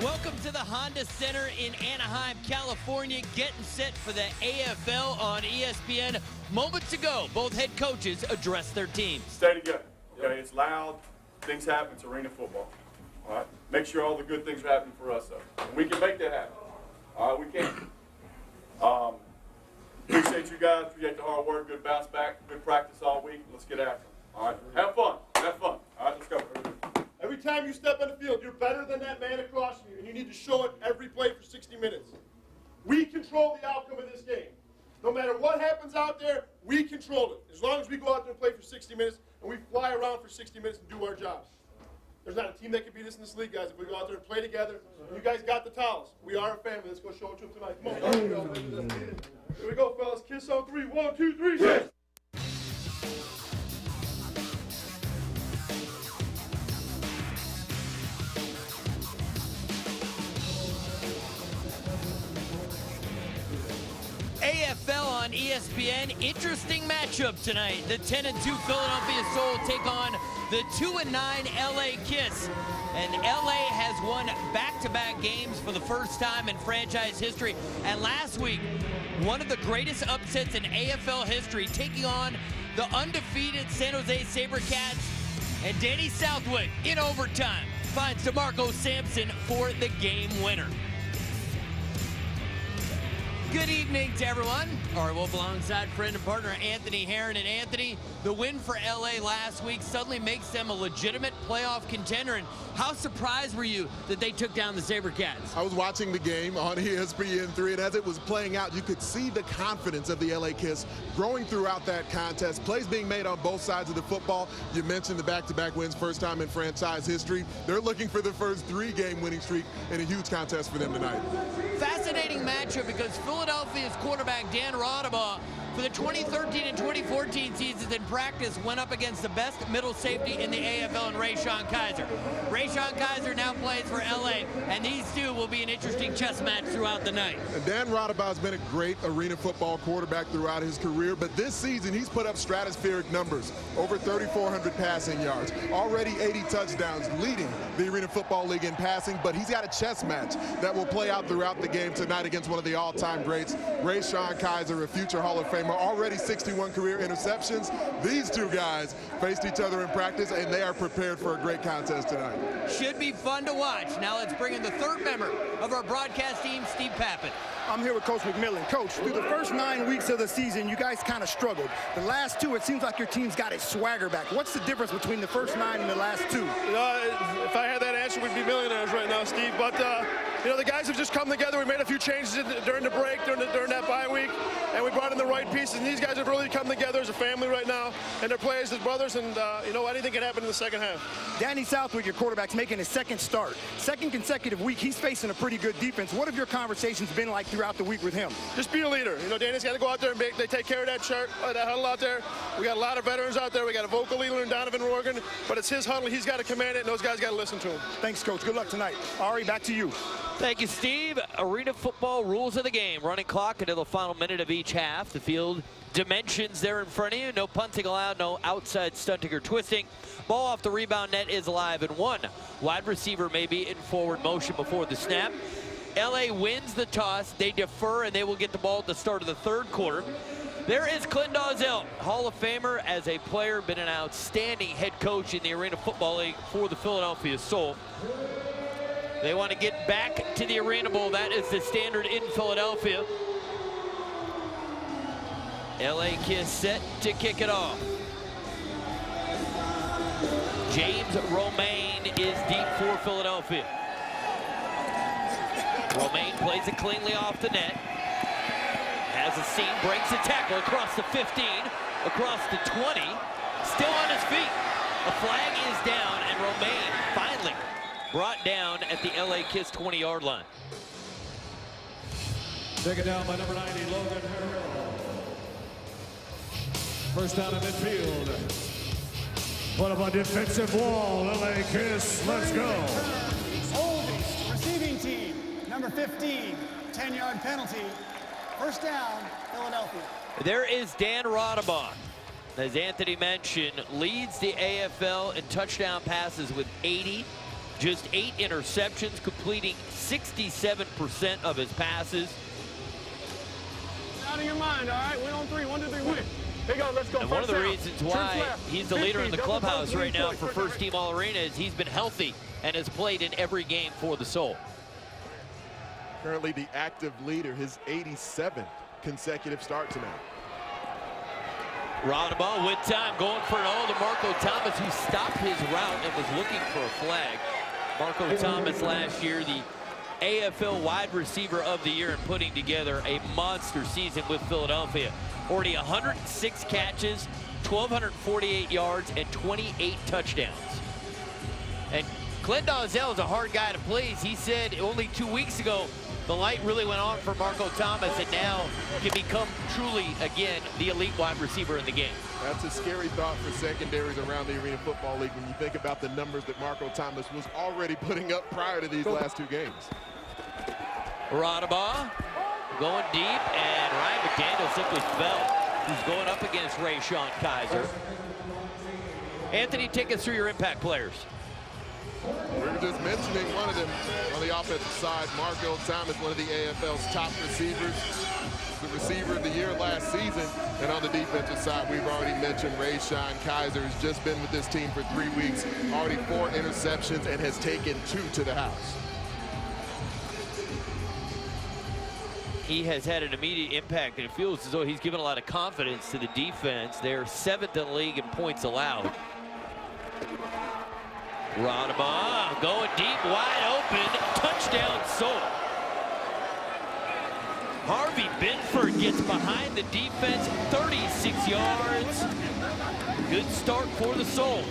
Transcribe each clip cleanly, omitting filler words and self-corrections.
Welcome to the Honda Center in Anaheim, California, getting set for the AFL on ESPN. Moments ago, both head coaches addressed their teams. Stay together, okay? It's loud, things happen, it's arena football, all right? Make sure all the good things are happening for us, though. And we can make that happen, all right? We can. Appreciate you guys, appreciate the hard work, good bounce back, good practice all week. Let's get after it, all right? Have fun, all right, let's go. Every time you step on the field, you're better than that man across from you, and you need to show it every play for 60 minutes. We control the outcome of this game. No matter what happens out there, we control it. As long as we go out there and play for 60 minutes, and we fly around for 60 minutes and do our jobs. There's not a team that can beat us in this league, guys, if we go out there and play together. You guys got the towels. We are a family. Let's go show it to them tonight. Come on. Here we go, fellas. Kiss on three. 1, 2, 3, 6. AFL on ESPN. Interesting matchup tonight. The 10-2 Philadelphia Soul take on the 2-9 LA Kiss. And LA has won back-to-back games for the first time in franchise history. And last week, one of the greatest upsets in AFL history, taking on the undefeated San Jose SaberCats. And Danny Southwick, in overtime, finds DeMarco Samson for the game winner. Good evening to everyone. All right, we'll be alongside friend and partner Anthony Herron. And Anthony, the win for LA last week suddenly makes them a legitimate playoff contender. And how surprised were you that they took down the SaberCats? I was watching the game on ESPN3, and as it was playing out, you could see the confidence of the LA Kiss growing throughout that contest. Plays being made on both sides of the football. You mentioned the back-to-back wins, first time in franchise history. They're looking for the first 3-game winning streak in a huge contest for them tonight. Fascinating matchup because Philadelphia's quarterback Dan Raudabaugh for the 2013 and 2014 seasons in practice went up against the best middle safety in the AFL, and Rayshon Kaiser. Rayshon Kaiser now plays for LA, and these two will be an interesting chess match throughout the night. And Dan Raudabaugh has been a great arena football quarterback throughout his career, but this season he's put up stratospheric numbers, over 3,400 passing yards, already 80 touchdowns, leading the Arena Football League in passing, but he's got a chess match that will play out throughout the game tonight against one of the all-time greats, Rayshon Kaiser, a future Hall of Famer, already 61 career interceptions. These two guys faced each other in practice, and they are prepared for a great contest tonight. Should be fun to watch. Now let's bring in the third member of our broadcast team, Steve Pappin. I'm here with Coach McMillan. Coach, through the first 9 weeks of the season, you guys kind of struggled. The last 2, it seems like your team's got its swagger back. What's the difference between the first 9 and the last 2? If I had that answer, we'd be millionaires right now, Steve. But, the guys have just come together. We made a few changes during the break, during that bye week, and we brought in the right pieces. And these guys have really come together as a family right now, and they're players as brothers, and, anything can happen in the second half. Danny Southwick, your quarterback's making his second start. Second consecutive week, he's facing a pretty good defense. What have your conversations been like throughout the week with him? Just be a leader. Danny's got to go out there and they take care of that huddle out there. We got a lot of veterans out there. We got a vocal leader in Donovan Morgan, but it's his huddle. He's got to command it, and those guys got to listen to him. Thanks, Coach. Good luck tonight. Ari, back to you. Thank you, Steve. Arena football rules of the game. Running clock until the final minute of each half. The field dimensions there in front of you. No punting allowed, no outside stunting or twisting. Ball off the rebound net is alive, and one wide receiver may be in forward motion before the snap. LA wins the toss. They defer, and they will get the ball at the start of the third quarter. There is Clint Dawzell, Hall of Famer as a player, been an outstanding head coach in the Arena Football League for the Philadelphia Soul. They want to get back to the Arena Bowl. That is the standard in Philadelphia. LA Kiss set to kick it off. James Romaine is deep for Philadelphia. Romaine plays it cleanly off the net. Has a seam, breaks a tackle across the 15, across the 20. Still on his feet. A flag is down, and Romaine finally brought down at the LA Kiss 20-yard line. Taken down by number 90, Logan Harrell. First down in midfield. Put up a defensive wall, LA Kiss, let's go. Oldies, receiving team, number 15, 10-yard penalty. First down, Philadelphia. There is Dan Raudabaugh. As Anthony mentioned, leads the AFL in touchdown passes with 80. just 8 interceptions, completing 67% of his passes. Out of your mind, all right? Win on 3. 1, 2, 3, win. Here you go, let's go. And one of the reasons why he's the leader in the clubhouse right now for First Team All-Arena is he's been healthy and has played in every game for the Soul. Currently the active leader, his 87th consecutive start tonight. Raudabaugh with time, going for an all to Marco Thomas, who stopped his route and was looking for a flag. Marco Thomas last year, the AFL wide receiver of the year, and putting together a monster season with Philadelphia. Already 106 catches, 1,248 yards, and 28 touchdowns. And Clint Dawzell is a hard guy to please. He said only 2 weeks ago, the light really went on for Marco Thomas, and now can become truly, again, the elite wide receiver in the game. That's a scary thought for secondaries around the Arena Football League when you think about the numbers that Marco Thomas was already putting up prior to these last 2 games. Raudabaugh going deep, and Ryan McDaniel simply fell. He's going up against Rayshon Kaiser. Anthony, take us through your impact players. We were just mentioning one of them on the offensive side. Marco Thomas, one of the AFL's top receivers, the receiver of the year last season. And on the defensive side, we've already mentioned Rayshon Kaiser, has just been with this team for 3 weeks, already 4 interceptions, and has taken 2 to the house. He has had an immediate impact, and it feels as though he's given a lot of confidence to the defense. They're 7th in the league in points allowed. Raudabaugh going deep, wide open, touchdown Soul. Harvey Binford gets behind the defense, 36 yards. Good start for the Soul.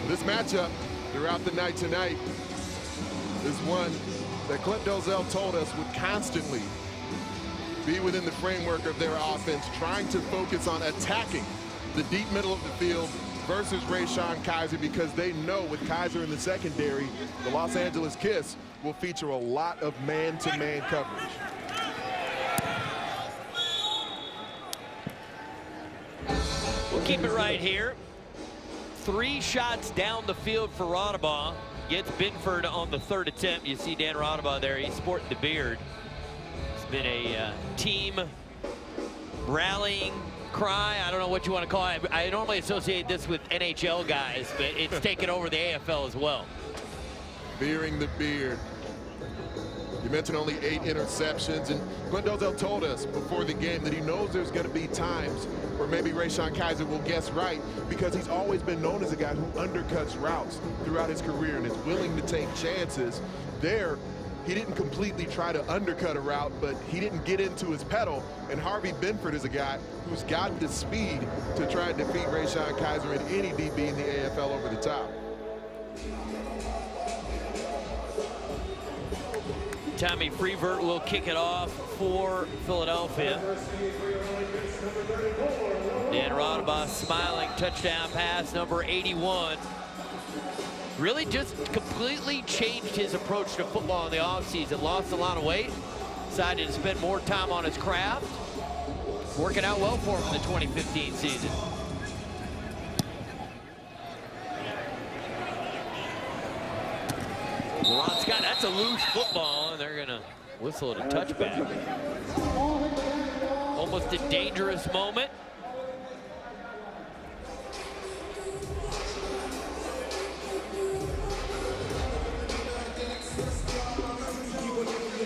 This matchup throughout the night tonight is one that Clint Dawzell told us would constantly be within the framework of their offense, trying to focus on attacking the deep middle of the field versus Rayshon Kaiser, because they know with Kaiser in the secondary, the Los Angeles Kiss will feature a lot of man-to-man coverage. We'll keep it right here. 3 shots down the field for Raudabaugh. Gets Binford on the 3rd attempt. You see Dan Raudabaugh there. He's sporting the beard. It's been a team rallying cry. I don't know what you want to call it. I normally associate this with NHL guys, but it's taken over the AFL as well. Bearing the beard. You mentioned only 8 interceptions, and Clint Dawzell told us before the game that he knows there's going to be times where maybe Rayshon Kaiser will guess right, because he's always been known as a guy who undercuts routes throughout his career and is willing to take chances. There, he didn't completely try to undercut a route, but he didn't get into his pedal, and Harvey Binford is a guy who's got the speed to try and defeat Rayshon Kaiser and any DB in the AFL over the top. Tommy Freevert will kick it off for Philadelphia. Dan Raudabaugh smiling, touchdown pass, number 81. Really just completely changed his approach to football in the offseason. Lost a lot of weight, decided to spend more time on his craft. Working out well for him in the 2015 season. Ron Scott, that's a loose football, and they're going to whistle it a touchback. Almost a dangerous moment.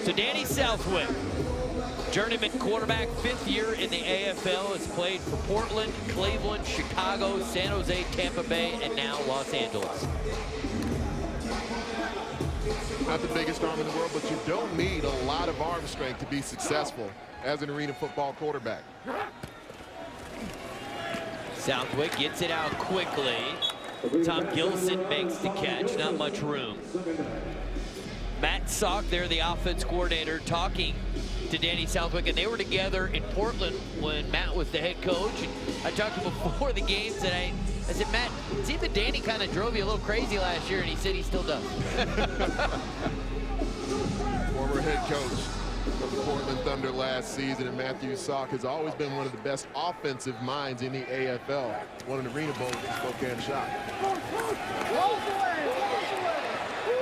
So Danny Southwick, journeyman quarterback, 5th year in the AFL, has played for Portland, Cleveland, Chicago, San Jose, Tampa Bay, and now Los Angeles. Not the biggest arm in the world, but you don't need a lot of arm strength to be successful as an arena football quarterback. Southwick gets it out quickly. Tom Gilson makes the catch, not much room. Matt Salk there, the offense coordinator, talking to Danny Southwick, and they were together in Portland when Matt was the head coach. And I talked to him before the games, and I said, Matt, it seemed that Danny kind of drove you a little crazy last year, and he said he still does. Former head coach. of the Portland Thunder last season, and Matthew Salk has always been one of the best offensive minds in the AFL. Won an Arena Bowl with the Spokane shot.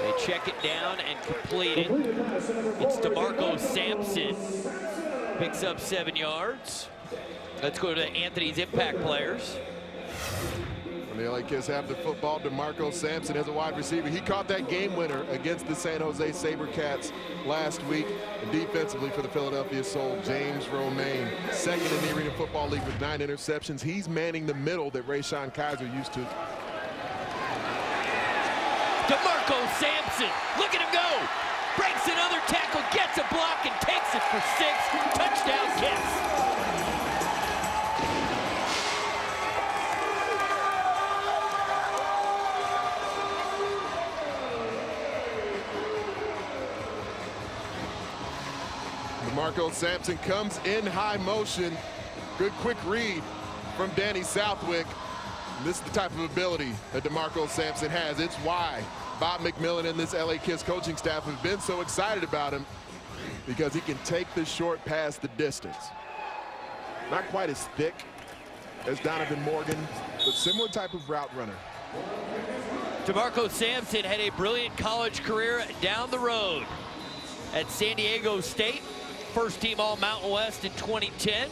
They check it down and complete it. It's DeMarco Samson. Picks up 7 yards. Let's go to Anthony's impact players. When the LA Kiss have the football, DeMarco Samson as a wide receiver. He caught that game winner against the San Jose SaberCats last week. And defensively for the Philadelphia Soul, James Romaine, second in the Arena Football League with 9 interceptions. He's manning the middle that Rayshon Kaiser used to. DeMarco Samson, look at him go. Breaks another tackle, gets a block, and takes it for 6. Touchdown Kiss. DeMarco Samson comes in high motion. Good quick read from Danny Southwick. And this is the type of ability that DeMarco Samson has. It's why Bob McMillan and this LA Kiss coaching staff have been so excited about him, because he can take the short pass the distance. Not quite as thick as Donovan Morgan, but similar type of route runner. DeMarco Samson had a brilliant college career down the road at San Diego State. First team All Mountain West in 2010.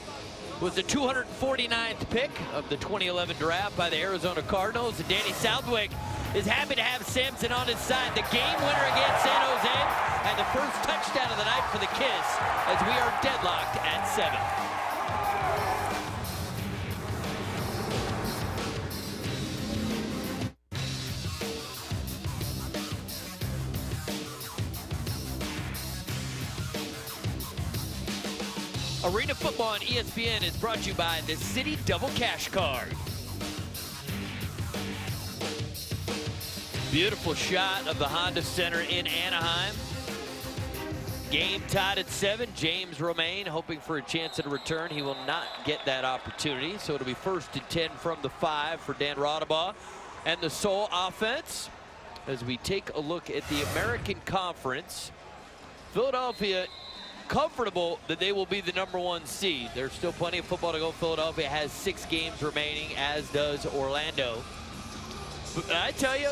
Was the 249th pick of the 2011 draft by the Arizona Cardinals. And Danny Southwick is happy to have Samson on his side. The game winner against San Jose and the first touchdown of the night for the Kiss as we are deadlocked at 7. Arena Football on ESPN is brought to you by the Citi Double Cash Card. Beautiful shot of the Honda Center in Anaheim. Game tied at 7. James Romaine hoping for a chance at a return. He will not get that opportunity, so it'll be 1st and 10 from the 5 for Dan Raudabaugh and the Soul offense. As we take a look at the American Conference, Philadelphia comfortable that they will be the #1 seed. There's still plenty of football to go. Philadelphia has 6 games remaining, as does Orlando. But I tell you,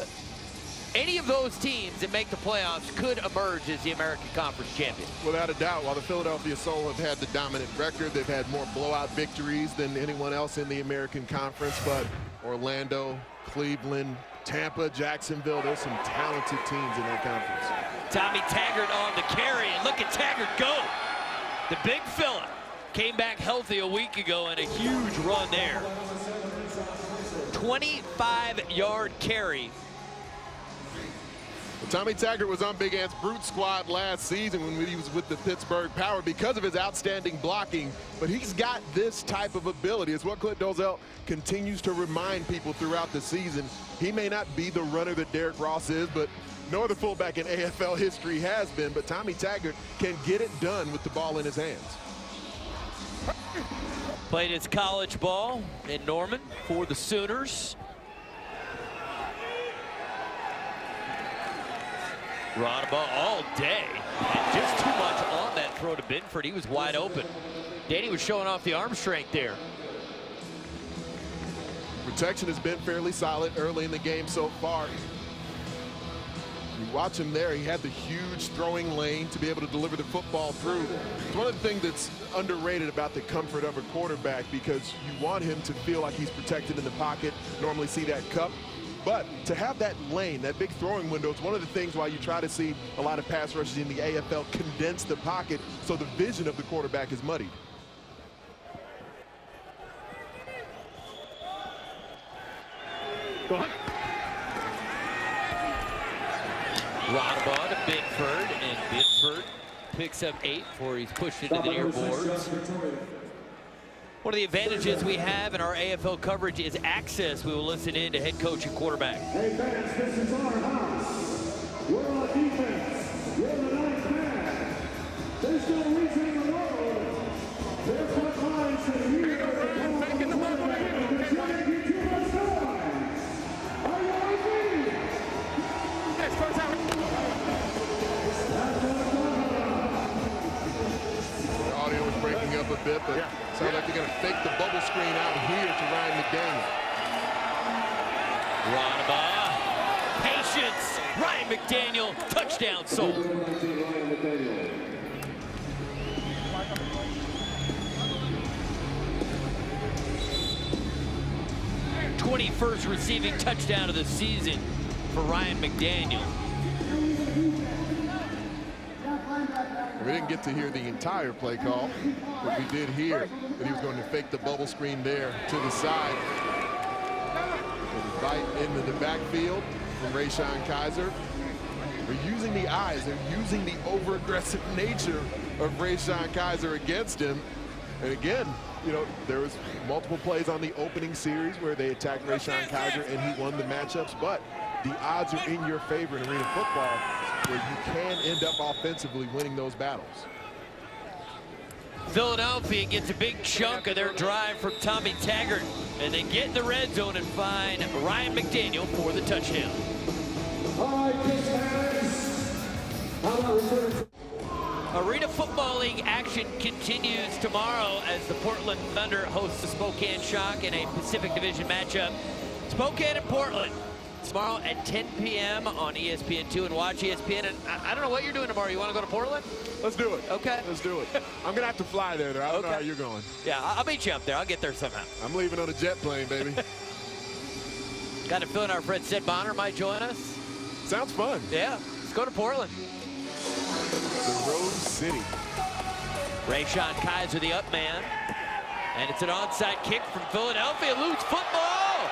any of those teams that make the playoffs could emerge as the American Conference champion. Without a doubt, while the Philadelphia Soul have had the dominant record, they've had more blowout victories than anyone else in the American Conference. But Orlando, Cleveland, Tampa, Jacksonville, there's some talented teams in that conference. Tommy Taggart on the carry, and look at Taggart go. The big fella came back healthy a week ago and a huge run there. 25-yard carry. Well, Tommy Taggart was on Big Ant's Brute Squad last season when he was with the Pittsburgh Power because of his outstanding blocking. But he's got this type of ability. It's what Clint Dolezel continues to remind people throughout the season. He may not be the runner that Derrick Ross is, but nor the fullback in AFL history has been, but Tommy Taggart can get it done with the ball in his hands. Played his college ball in Norman for the Sooners. Raudabaugh all day, and just too much on that throw to Binford. He was wide open. Danny was showing off the arm strength there. Protection has been fairly solid early in the game so far. You watch him there, he had the huge throwing lane to be able to deliver the football through. It's one of the things that's underrated about the comfort of a quarterback, because you want him to feel like he's protected in the pocket, normally see that cup. But to have that lane, that big throwing window, it's one of the things why you try to see a lot of pass rushes in the AFL condense the pocket so the vision of the quarterback is muddied. Raudabaugh to Binford, and Binford picks up 8 before he's pushed into the near boards. One of the advantages we have in our AFL coverage is access. We will listen in to head coach and quarterback. Hey fans, this is our house. We're on defense. We're the 9th man. There's no reason in the world. Their front line should hear the call of the quarterback because you're making too much noise. Are you with me? Yes, first out. Raudabaugh. Patience. Ryan McDaniel. Touchdown sold. 21st receiving touchdown of the season for Ryan McDaniel. We didn't get to hear the entire play call, but we did hear that he was going to fake the bubble screen there to the side. And right into the backfield from Rayshon Kaiser. They're using the eyes. They're using the over-aggressive nature of Rayshon Kaiser against him. And again, you know, there was multiple plays on the opening series where they attacked Rayshon Kaiser and he won the matchups, but the odds are in your favor in arena football where you can end up offensively winning those battles. Philadelphia gets a big chunk of their drive from Tommy Taggart, and they get in the red zone and find Ryan McDaniel for the touchdown. All right, Kids fans, how about returning? Arena Football League action continues tomorrow as the Portland Thunder hosts the Spokane Shock in a Pacific Division matchup. Spokane and Portland tomorrow at 10 p.m. on ESPN2, and watch ESPN. And I don't know what you're doing tomorrow. You want to go to Portland? Let's do it. Okay. Let's do it. I'm going to have to fly there, though. I don't know how you're going. Yeah, I'll meet you up there. I'll get there somehow. I'm leaving on a jet plane, baby. Got a feeling our friend Sid Bonner might join us. Sounds fun. Yeah, let's go to Portland. The Rose City. Rayshon Kaiser, the up man. And it's an onside kick from Philadelphia. Loose football.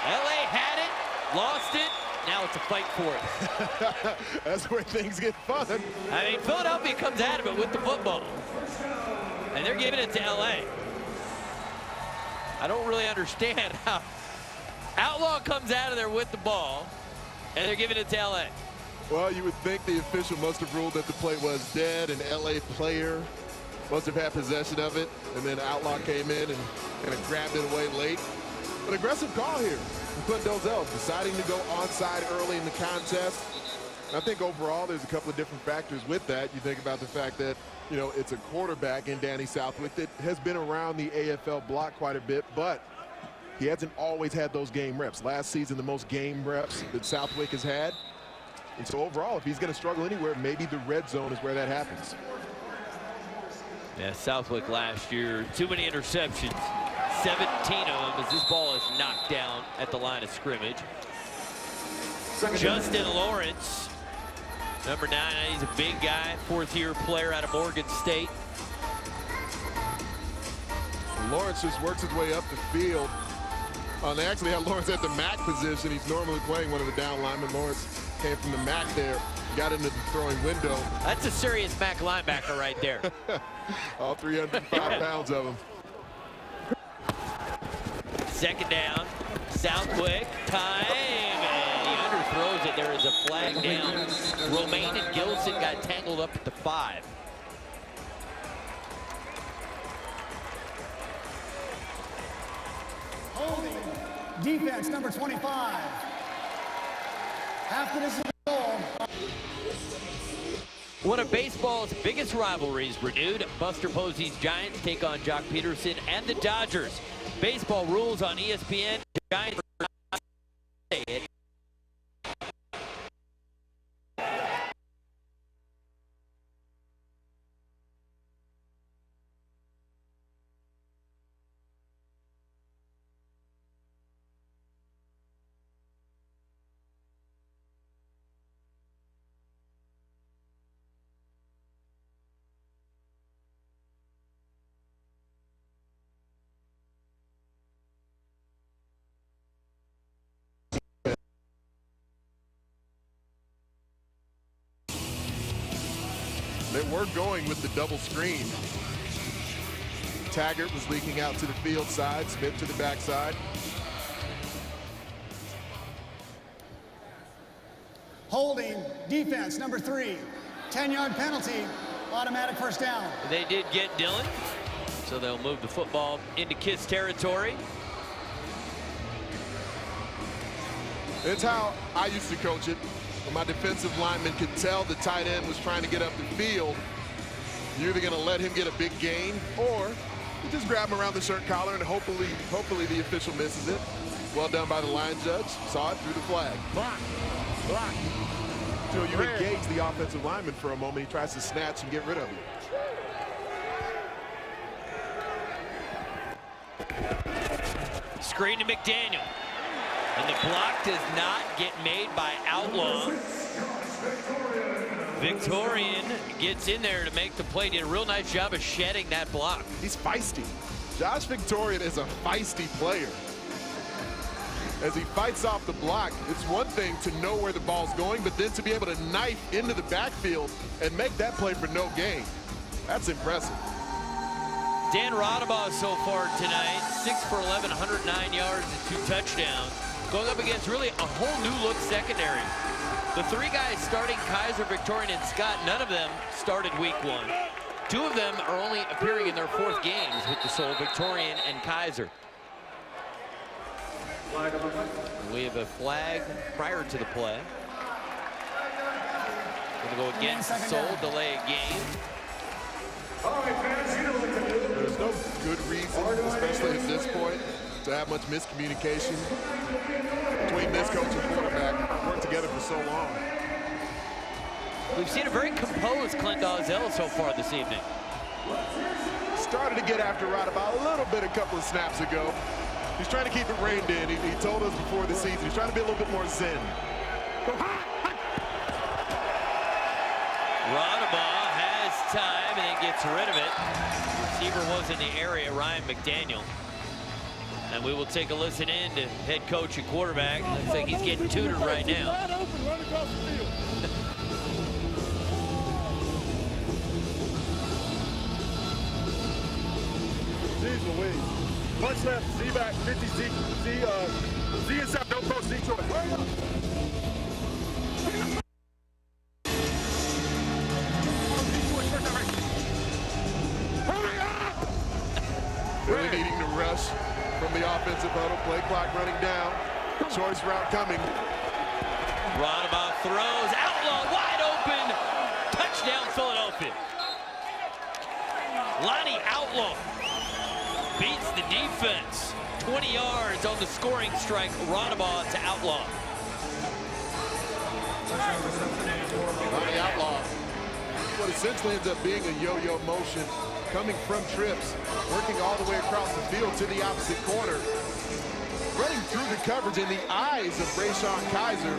LA had it, lost it. Now it's a fight for it. That's where things get fun. I mean, Philadelphia comes out of it with the football. And they're giving it to LA. I don't really understand how Outlaw comes out of there with the ball, and they're giving it to LA. Well, you would think the official must have ruled that the play was dead, and LA player must have had possession of it, and then Outlaw came in and kind of grabbed it away late. But aggressive call here from Clint Dozell, deciding to go onside early in the contest. And I think overall there's a couple of different factors with that. You think about the fact that, you know, it's a quarterback in Danny Southwick that has been around the AFL block quite a bit, but he hasn't always had those game reps. Last season, the most game reps that Southwick has had. And so overall, if he's going to struggle anywhere, maybe the red zone is where that happens. Yeah, Southwick last year, too many interceptions. 17 of them as this ball is knocked down at the line of scrimmage. Justin Lawrence, number 9, he's a big guy, fourth-year player out of Morgan State. Lawrence just works his way up the field. They actually had Lawrence at the MAC position. He's normally playing one of the down linemen. Lawrence came from the MAC there, got into the throwing window. That's a serious MAC linebacker right there. All 305 pounds of him. Second down, Southwick, time, and he underthrows it. There is a flag down. Romaine and Gilson got tangled up at the 5. Holding defense number 25. After this is the goal. One of baseball's biggest rivalries renewed. Buster Posey's Giants take on Jock Peterson and the Dodgers. Baseball rules on ESPN. Giants are not say it. They were going with the double screen. Taggart was leaking out to the field side, Smith to the backside. Holding defense number 3. 10-yard penalty, automatic first down. They did get Dillon, so they'll move the football into Kiss territory. It's how I used to coach it. When my defensive lineman could tell the tight end was trying to get up the field, you're either going to let him get a big gain, or you just grab him around the shirt collar and hopefully the official misses it. Well done by the line judge. Saw it through the flag. Block. Block. Until you engage the offensive lineman for a moment, he tries to snatch and get rid of it. Screen to McDaniel. And the block does not get made by Outlaw. Victorian gets in there to make the play. Did a real nice job of shedding that block. He's feisty. Josh Victorian is a feisty player. As he fights off the block, it's one thing to know where the ball's going, but then to be able to knife into the backfield and make that play for no gain. That's impressive. Dan Raudabaugh so far tonight, 6 for 11, 109 yards and 2 touchdowns. Going up against really a whole new look secondary. The 3 guys starting, Kaiser, Victorian, and Scott, none of them started week 1. 2 of them are only appearing in their 4th games with the Soul, Victorian and Kaiser. We have a flag prior to the play. Going to go against Soul, delay a game. There's no good reason, especially at this point, to have much miscommunication between this coach and quarterback. Worked together for so long. We've seen a very composed Clint Dawzell so far this evening. Started to get after Raudabaugh a little bit a couple of snaps ago. He's trying to keep it reined in. He told us before the season he's trying to be a little bit more zen. Raudabaugh has time and then gets rid of it. Receiver was in the area, Ryan McDaniel. And we will take a listen in to head coach and quarterback. Looks like he's getting tutored right now. Wide open, run across the field. Jeez Louise. Punch left, Z back, 50, Z inside, don't post, Z choice. Hurry up. Hurry up! Really needing to rush from the offensive huddle. Play clock running down. Choice route coming. Raudabaugh throws, Outlaw wide open. Touchdown Philadelphia. Lonnie Outlaw beats the defense. 20 yards on the scoring strike. Raudabaugh to Outlaw. Lonnie Outlaw. What essentially ends up being a yo-yo motion, coming from trips, working all the way across the field to the opposite corner, running through the coverage in the eyes of Brayshawn Kaiser,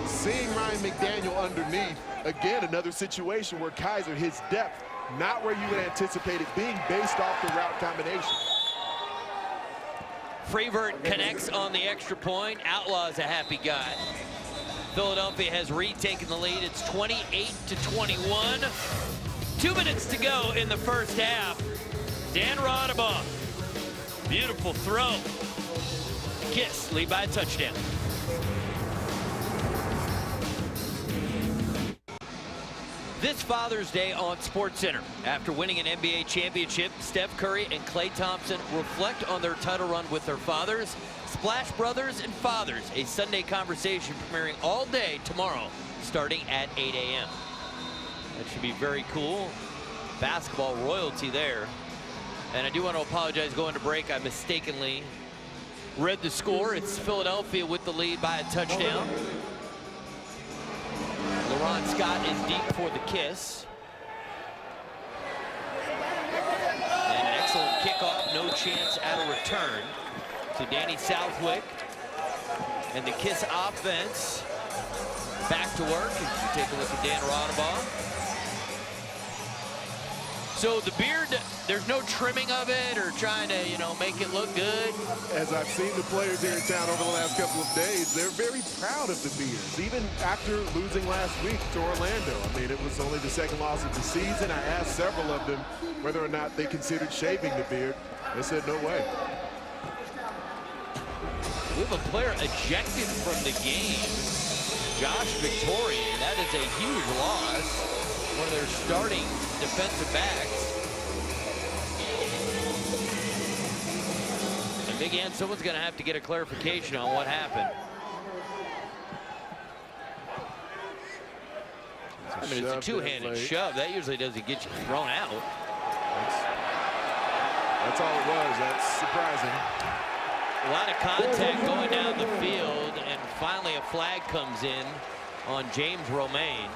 seeing Ryan McDaniel underneath. Again, another situation where Kaiser, his depth, not where you would anticipate it being based off the route combination. Freevert connects on the extra point. Outlaw's a happy guy. Philadelphia has retaken the lead. It's 28-21. 2 minutes to go in the first half. Dan Raudabaugh, beautiful throw. Kiss, lead by a touchdown. This Father's Day on SportsCenter. After winning an NBA championship, Steph Curry and Klay Thompson reflect on their title run with their fathers. Splash Brothers and Fathers, a Sunday conversation premiering all day tomorrow, starting at 8 a.m. That should be very cool. Basketball royalty there. And I do want to apologize going to break. I mistakenly read the score. It's Philadelphia with the lead by a touchdown. LaRon Scott is deep for the kiss. And an excellent kickoff, no chance at a return to Danny Southwick. And the Kiss offense back to work as you take a look at Dan Raudabaugh. So the beard, there's no trimming of it or trying to, you know, make it look good. As I've seen the players here in town over the last couple of days, they're very proud of the beards, even after losing last week to Orlando. I mean, it was only the second loss of the season. I asked several of them whether or not they considered shaving the beard. They said no way. We have a player ejected from the game. Josh Victorian, that is a huge loss. One of their starting defensive backs. And Big Ann, someone's going to have to get a clarification on what happened. I mean, it's a two-handed shove. That usually doesn't get you thrown out. That's all it was. That's surprising. A lot of contact going down the field, and finally a flag comes in on James Romaine.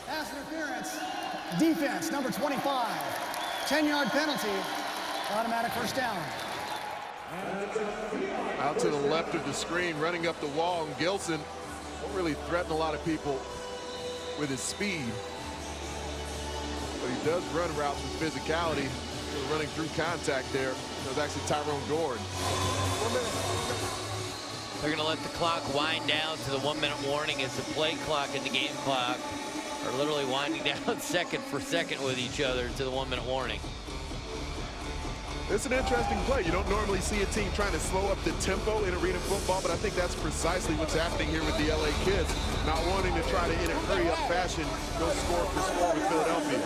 Pass interference. Defense, number 25. 10-yard penalty. Automatic first down. Out to the left of the screen, running up the wall, and Gilson won't really threaten a lot of people with his speed. But he does run routes with physicality. Running through contact there. That was actually Tyrone Gord. They're going to let the clock wind down to the 1-minute warning as the play clock and the game clock are literally winding down second for second with each other to the 1-minute warning. It's an interesting play. You don't normally see a team trying to slow up the tempo in arena football, but I think that's precisely what's happening here with the LA Kids, not wanting to try to, in a hurry-up fashion, go score for score with Philadelphia.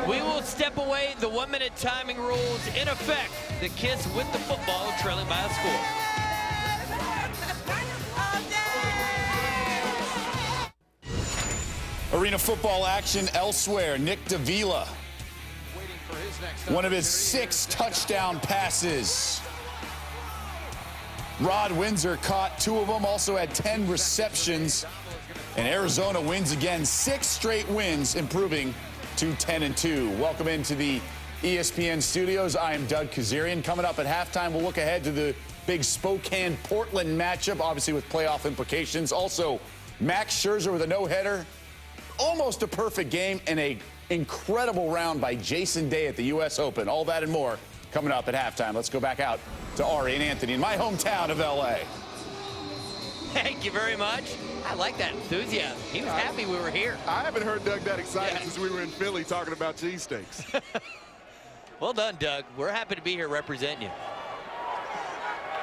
We will step away. The 1-minute timing rules in effect. The Kids with the football, trailing by a score. Arena football action elsewhere. Nick Davila, one of his 6 touchdown passes. Rod Windsor caught 2 of them, also had 10 receptions. And Arizona wins again, 6 straight wins, improving to 10-2. Welcome into the ESPN studios. I am Doug Kazarian. Coming up at halftime, we'll look ahead to the big Spokane-Portland matchup, obviously with playoff implications. Also, Max Scherzer with a no-hitter. Almost a perfect game, and a incredible round by Jason Day at the U.S. Open. All that and more coming up at halftime. Let's go back out to Ari and Anthony in my hometown of L.A. Thank you very much. I like that enthusiasm. He was happy we were here. I haven't heard Doug that excited since we were in Philly talking about cheesesteaks. Well done, Doug. We're happy to be here representing you.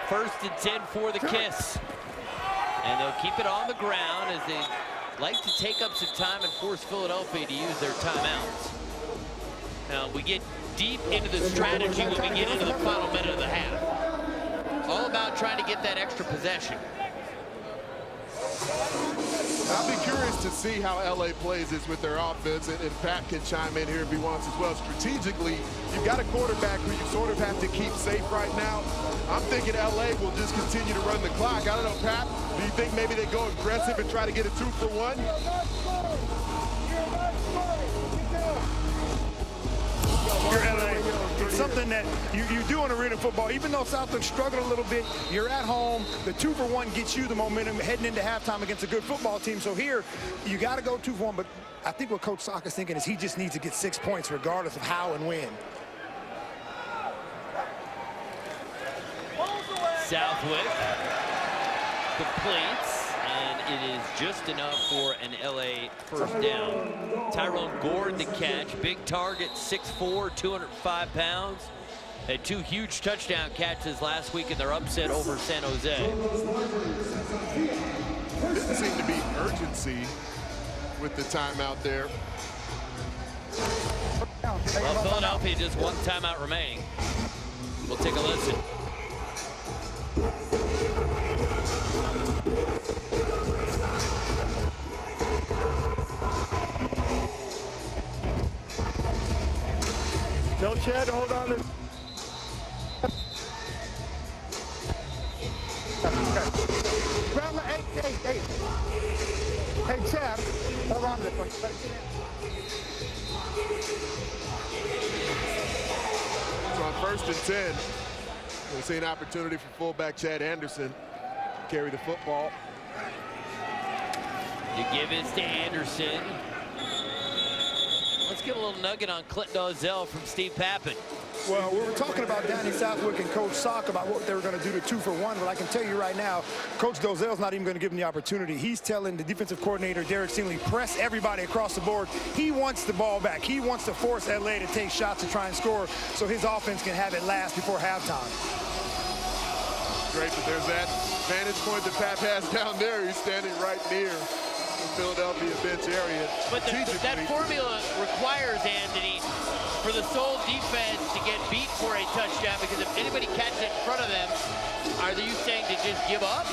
1st and 10 for the Kiss. And they'll keep it on the ground as they like to take up some time and force Philadelphia to use their timeouts. Now, we get deep into the strategy when we get into the final minute of the half. All about trying to get that extra possession. I'll be curious to see how LA plays this with their offense, and Pat can chime in here if he wants as well. Strategically, you've got a quarterback who you sort of have to keep safe right now. I'm thinking LA will just continue to run the clock. I don't know, Pat, do you think maybe they go aggressive and try to get a 2-for-1? You're LA. It's something that you do in arena football. Even though Southland struggled a little bit, you're at home. The 2-for-1 gets you the momentum heading into halftime against a good football team. So here, you got to go 2-for-1. But I think what Coach Sock is thinking is he just needs to get 6 points regardless of how and when. Southwick completes, and it is just enough for an LA first down. Tyrone Gord the catch, big target, 6'4", 205 pounds. Had 2 huge touchdown catches last week in their upset over San Jose. Didn't seem to be urgency with the timeout there. Well, Philadelphia just 1 timeout remaining. We'll take a listen. Tell Chad to hold on to. Hey, Chad, hold on to this one. So on 1st and 10, we'll see an opportunity for fullback Chad Anderson to carry the football. You give it to Anderson. Let's get a little nugget on Clint Dozell from Steve Pappen. Well, we were talking about Danny Southwick and Coach Sock about what they were going to do to 2-for-1, but I can tell you right now, Coach Dozell's not even going to give him the opportunity. He's telling the defensive coordinator, Derek Stingley, press everybody across the board. He wants the ball back. He wants to force LA to take shots to try and score so his offense can have it last before halftime. Great, but there's that vantage point that Pat has down there. He's standing right near the Philadelphia bench area. But that formula requires, Anthony, for the sole defense to get beat for a touchdown, because if anybody catches it in front of them, are you saying to just give up?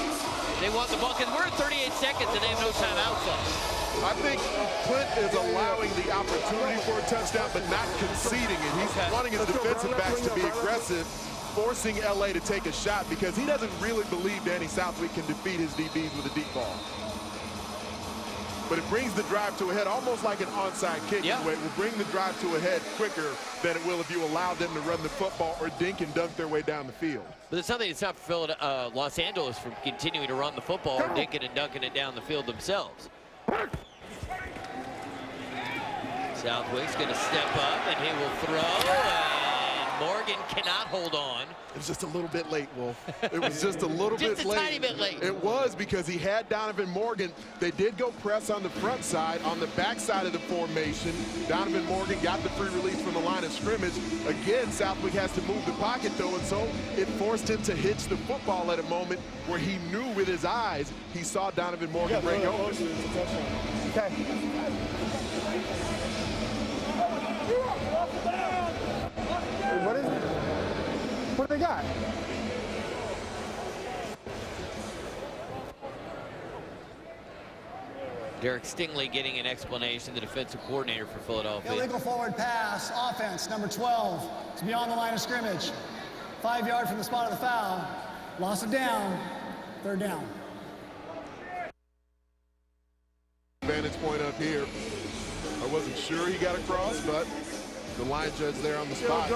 They want the ball, because we're at 38 seconds and they have no timeouts left. I think Clint is allowing the opportunity for a touchdown, but not conceding it. He's wanting his defensive backs to be aggressive, forcing LA to take a shot, because he doesn't really believe Danny Southwick can defeat his DBs with a deep ball. But it brings the drive to a head, almost like an onside kick. Yeah. It will bring the drive to a head quicker than it will if you allow them to run the football or dink and dunk their way down the field. But it's something that's not for Los Angeles from continuing to run the football or dinking and dunking it down the field themselves. Southwick's going to step up, and he will throw, and Morgan cannot hold on. It was just a little bit late, Wolf. It was just a little bit late. Just a tiny bit late. It was, because he had Donovan Morgan. They did go press on the front side. On the back side of the formation, Donovan Morgan got the free release from the line of scrimmage. Again, Southwick has to move the pocket, though, and so it forced him to hitch the football at a moment where he knew with his eyes he saw Donovan Morgan break over. Okay. What is it? What do they got? Derek Stingley getting an explanation, the defensive coordinator for Philadelphia. Illegal forward pass, offense, number 12. It's beyond the line of scrimmage. 5 yards from the spot of the foul. Loss of down, third down. Vantage point up here. I wasn't sure he got across, but the line judge there on the spot.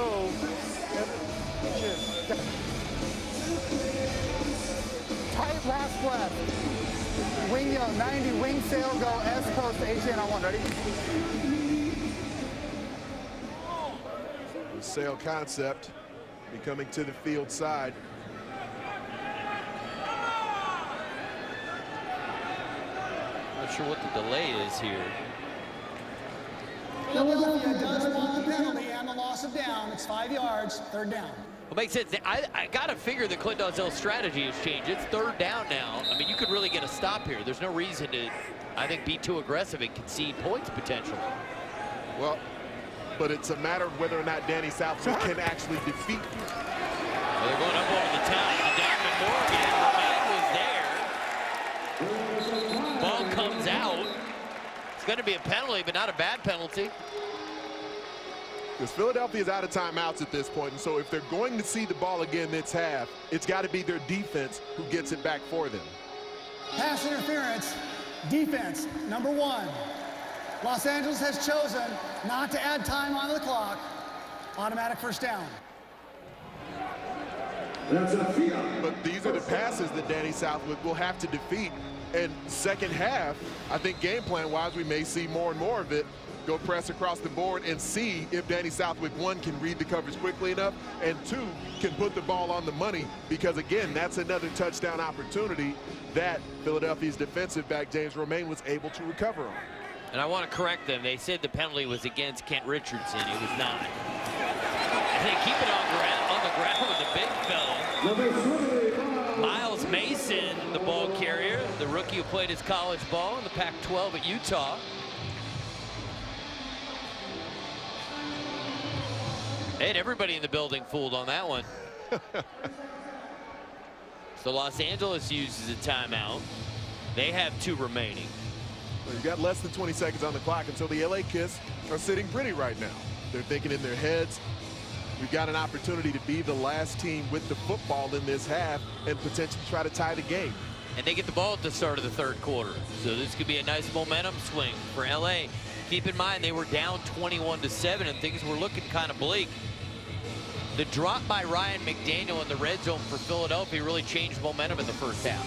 Tight last left. Wing 90, wing sail, go S post, HN on 1, ready? The sail concept becoming to the field side. Not sure what the delay is here. Philadelphia does want the penalty and the loss of down. It's 5 yards, third down. Well, makes sense. I got to figure that Clint Dozell's strategy has changed. It's third down now. I mean, you could really get a stop here. There's no reason to, I think, be too aggressive and concede points potentially. Well, but it's a matter of whether or not Danny Southwick can actually defeat you. Well, they're going up over the top. Donovan Morgan, Romain was there. Ball comes out. It's going to be a penalty, but not a bad penalty. Because Philadelphia is out of timeouts at this point, and so if they're going to see the ball again this half, it's got to be their defense who gets it back for them. Pass interference, defense, number 1. Los Angeles has chosen not to add time on the clock. Automatic first down. But these are the passes that Danny Southwick will have to defeat. And second half, I think game plan-wise, we may see more and more of it. Go press across the board and see if Danny Southwick, 1, can read the coverage quickly enough, and 2, can put the ball on the money, because again, that's another touchdown opportunity that Philadelphia's defensive back James Romain was able to recover on. And I want to correct them. They said the penalty was against Kent Richardson. It was not. And they keep it on the ground with the big fella. Miles Mason, the ball carrier, the rookie who played his college ball in the Pac-12 at Utah. And everybody in the building fooled on that one. So Los Angeles uses a timeout. They have 2 remaining. Well, you've got less than 20 seconds on the clock until the LA Kiss are sitting pretty right now. They're thinking in their heads, we've got an opportunity to be the last team with the football in this half and potentially try to tie the game. And they get the ball at the start of the third quarter. So this could be a nice momentum swing for LA. Keep in mind, they were down 21-7 and things were looking kind of bleak. The drop by Ryan McDaniel in the red zone for Philadelphia really changed momentum in the first half.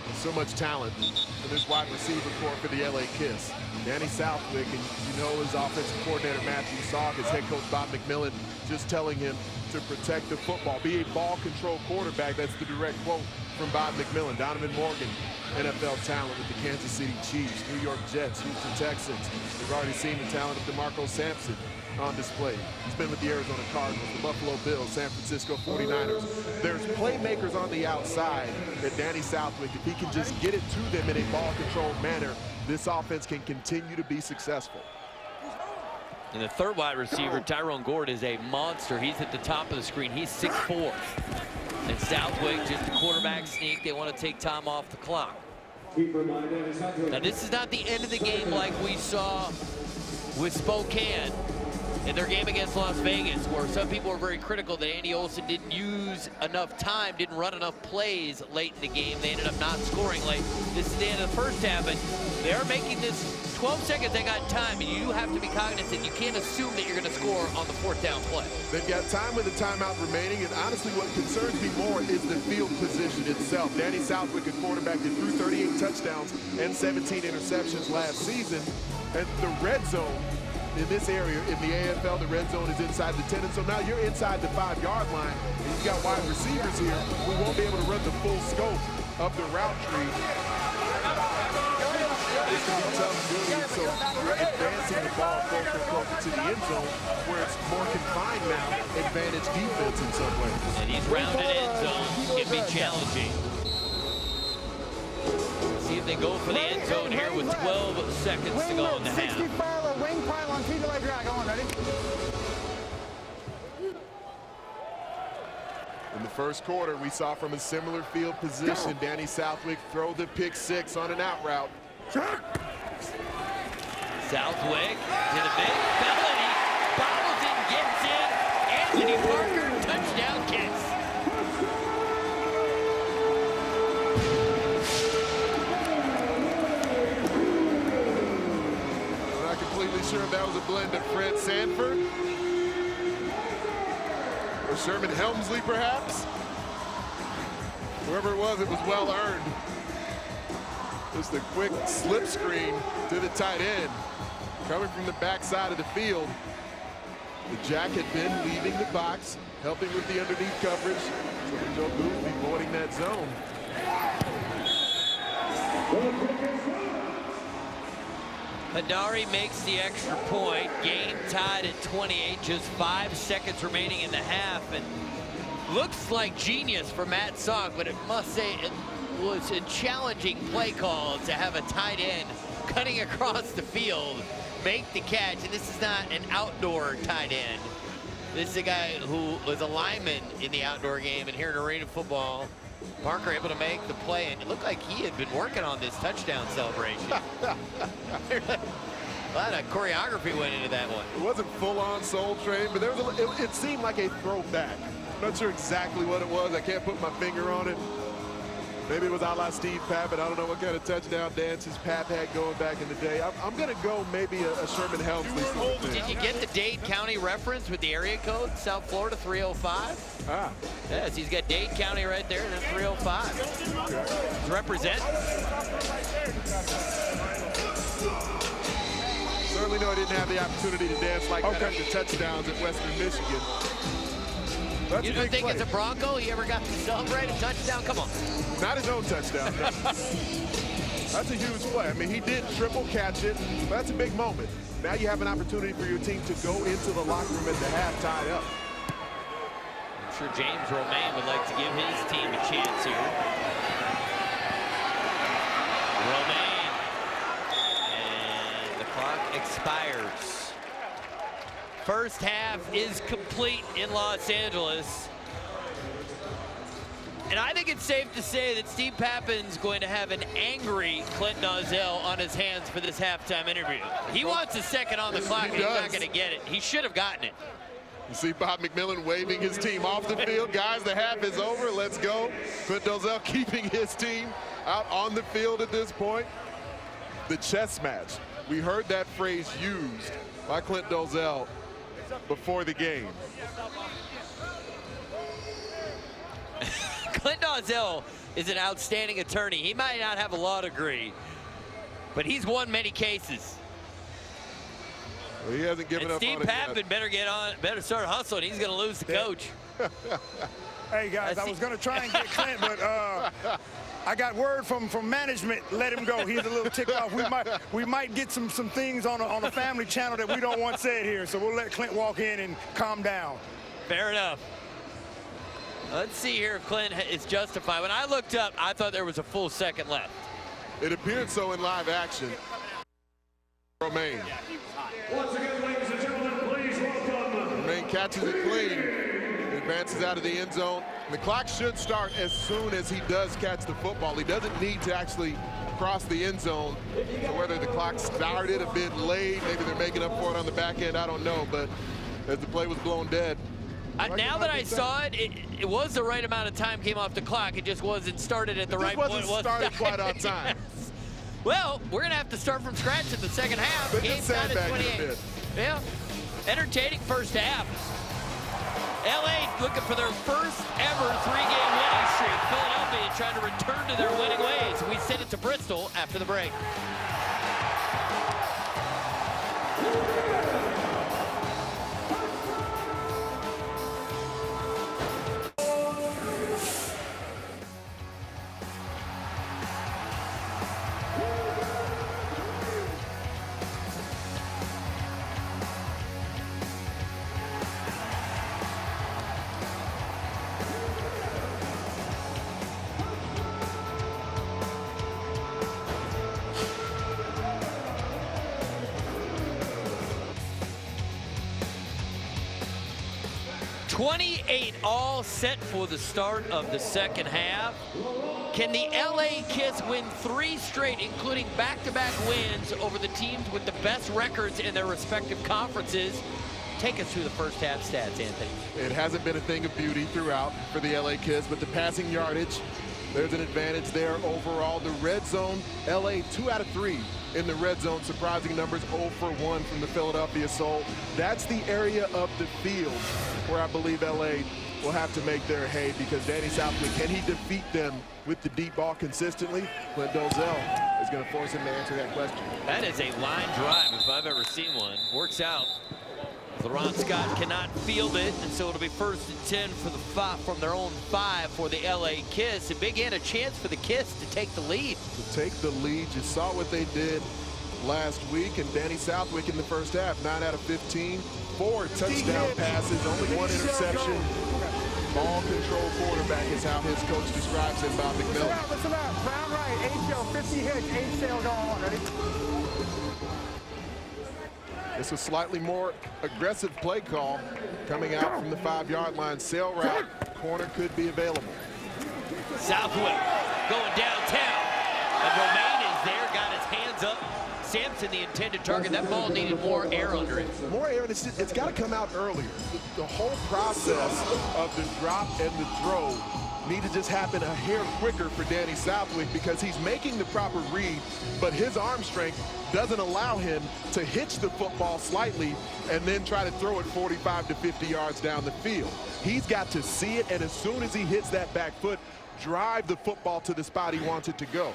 There's so much talent in this wide receiver corps for the LA Kiss. Danny Southwick, and you know his offensive coordinator Matthew Salk, his head coach Bob McMillan, just telling him to protect the football, be a ball control quarterback. That's the direct quote from Bob McMillan. Donovan Morgan, NFL talent with the Kansas City Chiefs, New York Jets, Houston Texans. We've already seen the talent of DeMarco Samson on display. He's been with the Arizona Cardinals, the Buffalo Bills, San Francisco 49ers. There's playmakers on the outside that Danny Southwick, if he can just get it to them in a ball-controlled manner, this offense can continue to be successful. And the third wide receiver, Tyrone Gord, is a monster. He's at the top of the screen. He's 6'4". And Southwick, just a quarterback sneak. They want to take time off the clock. Now, this is not the end of the game like we saw with Spokane in their game against Las Vegas, where some people were very critical that Andy Olson didn't use enough time, didn't run enough plays late in the game. They ended up not scoring late. This is the end of the first half, and they're making this 12 seconds. They got time, and you have to be cognizant. You can't assume that you're going to score on the fourth down play. They've got time with the timeout remaining, and honestly, what concerns me more is the field position itself. Danny Southwick, a quarterback that threw 38 touchdowns and 17 interceptions last season, and the red zone in this area, in the AFL, the red zone is inside the 10, and so now you're inside the 5-yard line, and you've got wide receivers here who won't be able to run the full scope of the route tree. This can be tough doing, so you're advancing the ball closer and closer to the end zone, where it's more confined now, advantage defense in some ways. And these rounded end zones can be challenging. See if they go for the end zone here with 12 seconds to go in the half. 65 or wing pylon, feet like drag. Go on, ready? In the first quarter, we saw from a similar field position, Danny Southwick throw the pick 6 on an out route. Southwick to the big felony, bobbles and gets in. Anthony Parker, touchdown kiss. I'm not completely sure if that was a blend of Fred Sanford or Sherman Helmsley, perhaps. Whoever it was well earned. Just a quick slip screen to the tight end. Coming from the backside of the field. The Jack had been leaving the box, helping with the underneath coverage. So Joe Booth be voiding that zone. Hadari makes the extra point. Game tied at 28, just 5 seconds remaining in the half. And looks like genius for Matt Sogg, but it must say it was a challenging play call to have a tight end cutting across the field, make the catch. And this is not an outdoor tight end. This is a guy who was a lineman in the outdoor game, and here in arena football, Parker able to make the play, and it looked like he had been working on this touchdown celebration. A lot of choreography went into that one. It wasn't full-on Soul Train, but there was it seemed like a throwback. I'm not sure exactly what it was. I can't put my finger on it. Maybe it was a la Steve Pappas. I don't know what kind of touchdown dances Pap had going back in the day. I'm going to go maybe a Sherman Helmsley. Did you get the Dade County reference with the area code, South Florida 305? Ah. Yes, he's got Dade County right there, and then 305. Okay. Represent. Certainly know I didn't have the opportunity to dance like that after touchdowns at Western Michigan. That's you don't think play. It's a Bronco? He ever got to celebrate a touchdown? Come on. Not his own touchdown. No. That's a huge play. I mean, he did triple catch it, but that's a big moment. Now you have an opportunity for your team to go into the locker room at the half tied up. I'm sure James Romaine would like to give his team a chance here. Romaine. And the clock expires. First half is complete in Los Angeles. And I think it's safe to say that Steve Pappan's going to have an angry Clint Dozzell on his hands for this halftime interview. He wants a second on the clock, and he's not going to get it. He should have gotten it. You see Bob McMillan waving his team off the field. Guys, the half is over. Let's go. Clint Dozzell keeping his team out on the field at this point. The chess match. We heard that phrase used by Clint Dozzell before the game. Clint Dozzell is an outstanding attorney. He might not have a law degree, but he's won many cases. Well, he hasn't given up on it Steve Pappan better start hustling. He's going to lose the coach. Hey, guys, I was going to try and get Clint, but I got word from management, let him go. He's a little ticked off. We might get some things on a family channel that we don't want said here, so we'll let Clint walk in and calm down. Fair enough. Let's see here if Clint is justified. When I looked up, I thought there was a full second left. It appeared so in live action. Romaine. Once again, ladies and gentlemen, please welcome. Romaine catches it clean, advances out of the end zone. The clock should start as soon as he does catch the football. He doesn't need to actually cross the end zone. So whether the clock started a bit late, maybe they're making up for it on the back end, I don't know. But as the play was blown dead. Now that I saw it, it was the right amount of time came off the clock. It just wasn't started at the right point. It wasn't started quite on time. Well, we're going to have to start from scratch in the second half. But Game's down at 28. Yeah, entertaining first half. LA looking for their first ever 3-game winning streak. Philadelphia trying to return to their winning ways. We send it to Bristol after the break. All set for the start of the second half. Can the LA Kiss win 3 straight, including back-to-back wins over the teams with the best records in their respective conferences? Take us through the first half stats, Anthony. It hasn't been a thing of beauty throughout for the LA Kiss, but the passing yardage, there's an advantage there overall. The red zone, LA 2 out of 3 in the red zone. Surprising numbers, 0 for 1 from the Philadelphia Soul. That's the area of the field where I believe LA will have to make their hay, because Danny Southwick, can he defeat them with the deep ball consistently? Clint Dozell is going to force him to answer that question. That is a line drive if I've ever seen one. Works out. LaRon Scott cannot field it, and so it'll be 1st and 10 for the from their own 5 for the LA Kiss. A big and a chance for the Kiss to take the lead. To take the lead, you saw what they did last week, and Danny Southwick in the first half, 9 out of 15, 4 touchdown passes, only 1 interception. Ball control quarterback is how his coach describes him, Bob McMillan. Listen up. Brown right, HL, 50 hits, 8 sail going on. Ready? It's a slightly more aggressive play call coming out from the 5-yard line. Sail route, corner could be available. Southwick going downtown, and Romaine is there, got his hands up. Samson, the intended target. That ball needed more air under it. More air, and it's got to come out earlier. The whole process of the drop and the throw need to just happen a hair quicker for Danny Southwick, because he's making the proper read, but his arm strength doesn't allow him to hitch the football slightly and then try to throw it 45 to 50 yards down the field. He's got to see it, and as soon as he hits that back foot, drive the football to the spot he wants it to go.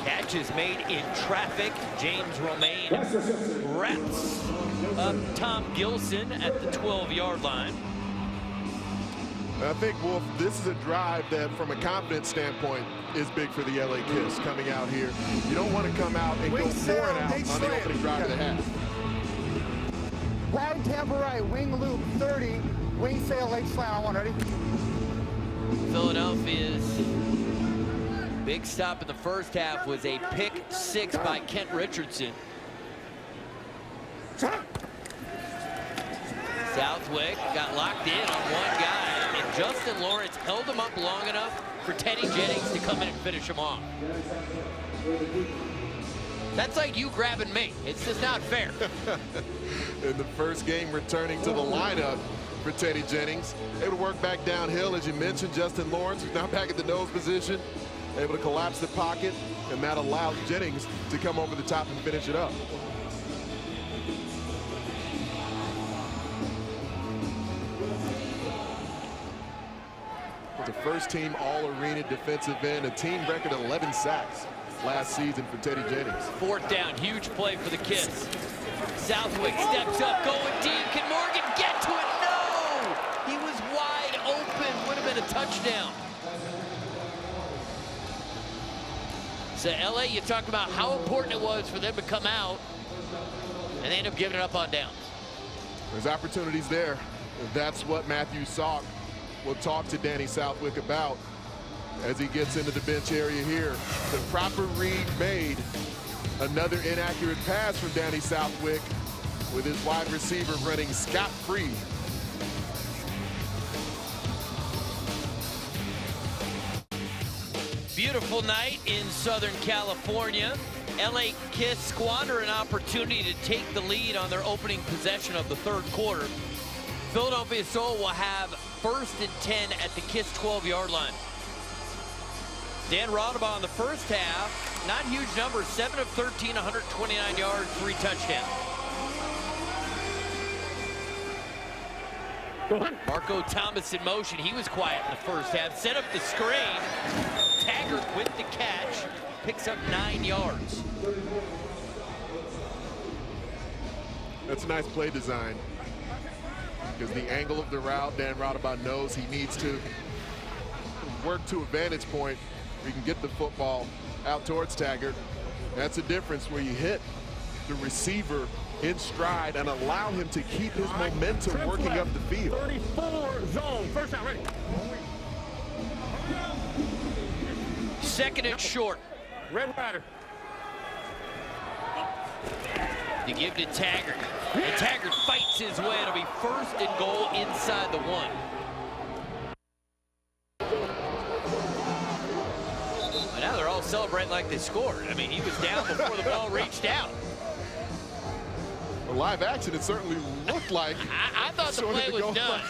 Catch is made in traffic. James Romaine wraps up Tom Gilson at the 12-yard line. I think, Wolf, this is a drive that, from a confidence standpoint, is big for the LA Kiss coming out here. You don't want to come out and go 4 and out on the opening drive of the half. Wide Tampa right, wing loop 30, wing sail, late slam on 1, ready? Philadelphia's big stop in the first half was a pick 6 by Kent Richardson. Southwick got locked in on one guy, and Justin Lawrence held him up long enough for Teddy Jennings to come in and finish him off. That's like you grabbing me. It's just not fair. In the first game, returning to the lineup for Teddy Jennings. Able to work back downhill, as you mentioned. Justin Lawrence is now back at the nose position, able to collapse the pocket, and that allows Jennings to come over the top and finish it up. The first team all-arena defensive end, a team record of 11 sacks. last season for Teddy Jennings. Fourth down, huge play for the Kiss. Southwick steps up, going deep. Can Morgan get to it? No! He was wide open. Would have been a touchdown. So LA, you talk about how important it was for them to come out, and they end up giving it up on downs. There's opportunities there. That's what Matthew Salk will talk to Danny Southwick about as he gets into the bench area here. The proper read made. Another inaccurate pass from Danny Southwick with his wide receiver running scot-free. Beautiful night in Southern California. LA Kiss squander an opportunity to take the lead on their opening possession of the third quarter. Philadelphia Soul will have 1st and 10 at the Kiss 12-yard line. Dan Raudabaugh in the first half, not huge numbers, 7 of 13, 129 yards, 3 touchdowns. Marco Thomas in motion. He was quiet in the first half. Set up the screen. Taggart with the catch. Picks up 9 yards. That's a nice play design. Because the angle of the route, Dan Raudabaugh knows he needs to work to a vantage point where you can get the football out towards Taggart. That's a difference where you hit the receiver in stride and allow him to keep his momentum working up the field. 34 zone, first down, ready. 2nd and short. Red Rider. To give to Taggart. And Taggart fights his way. It'll be 1st and goal inside the 1. But now they're all celebrating like they scored. I mean, he was down before the ball reached out. Well, live action, it certainly looked like. I thought the play was done.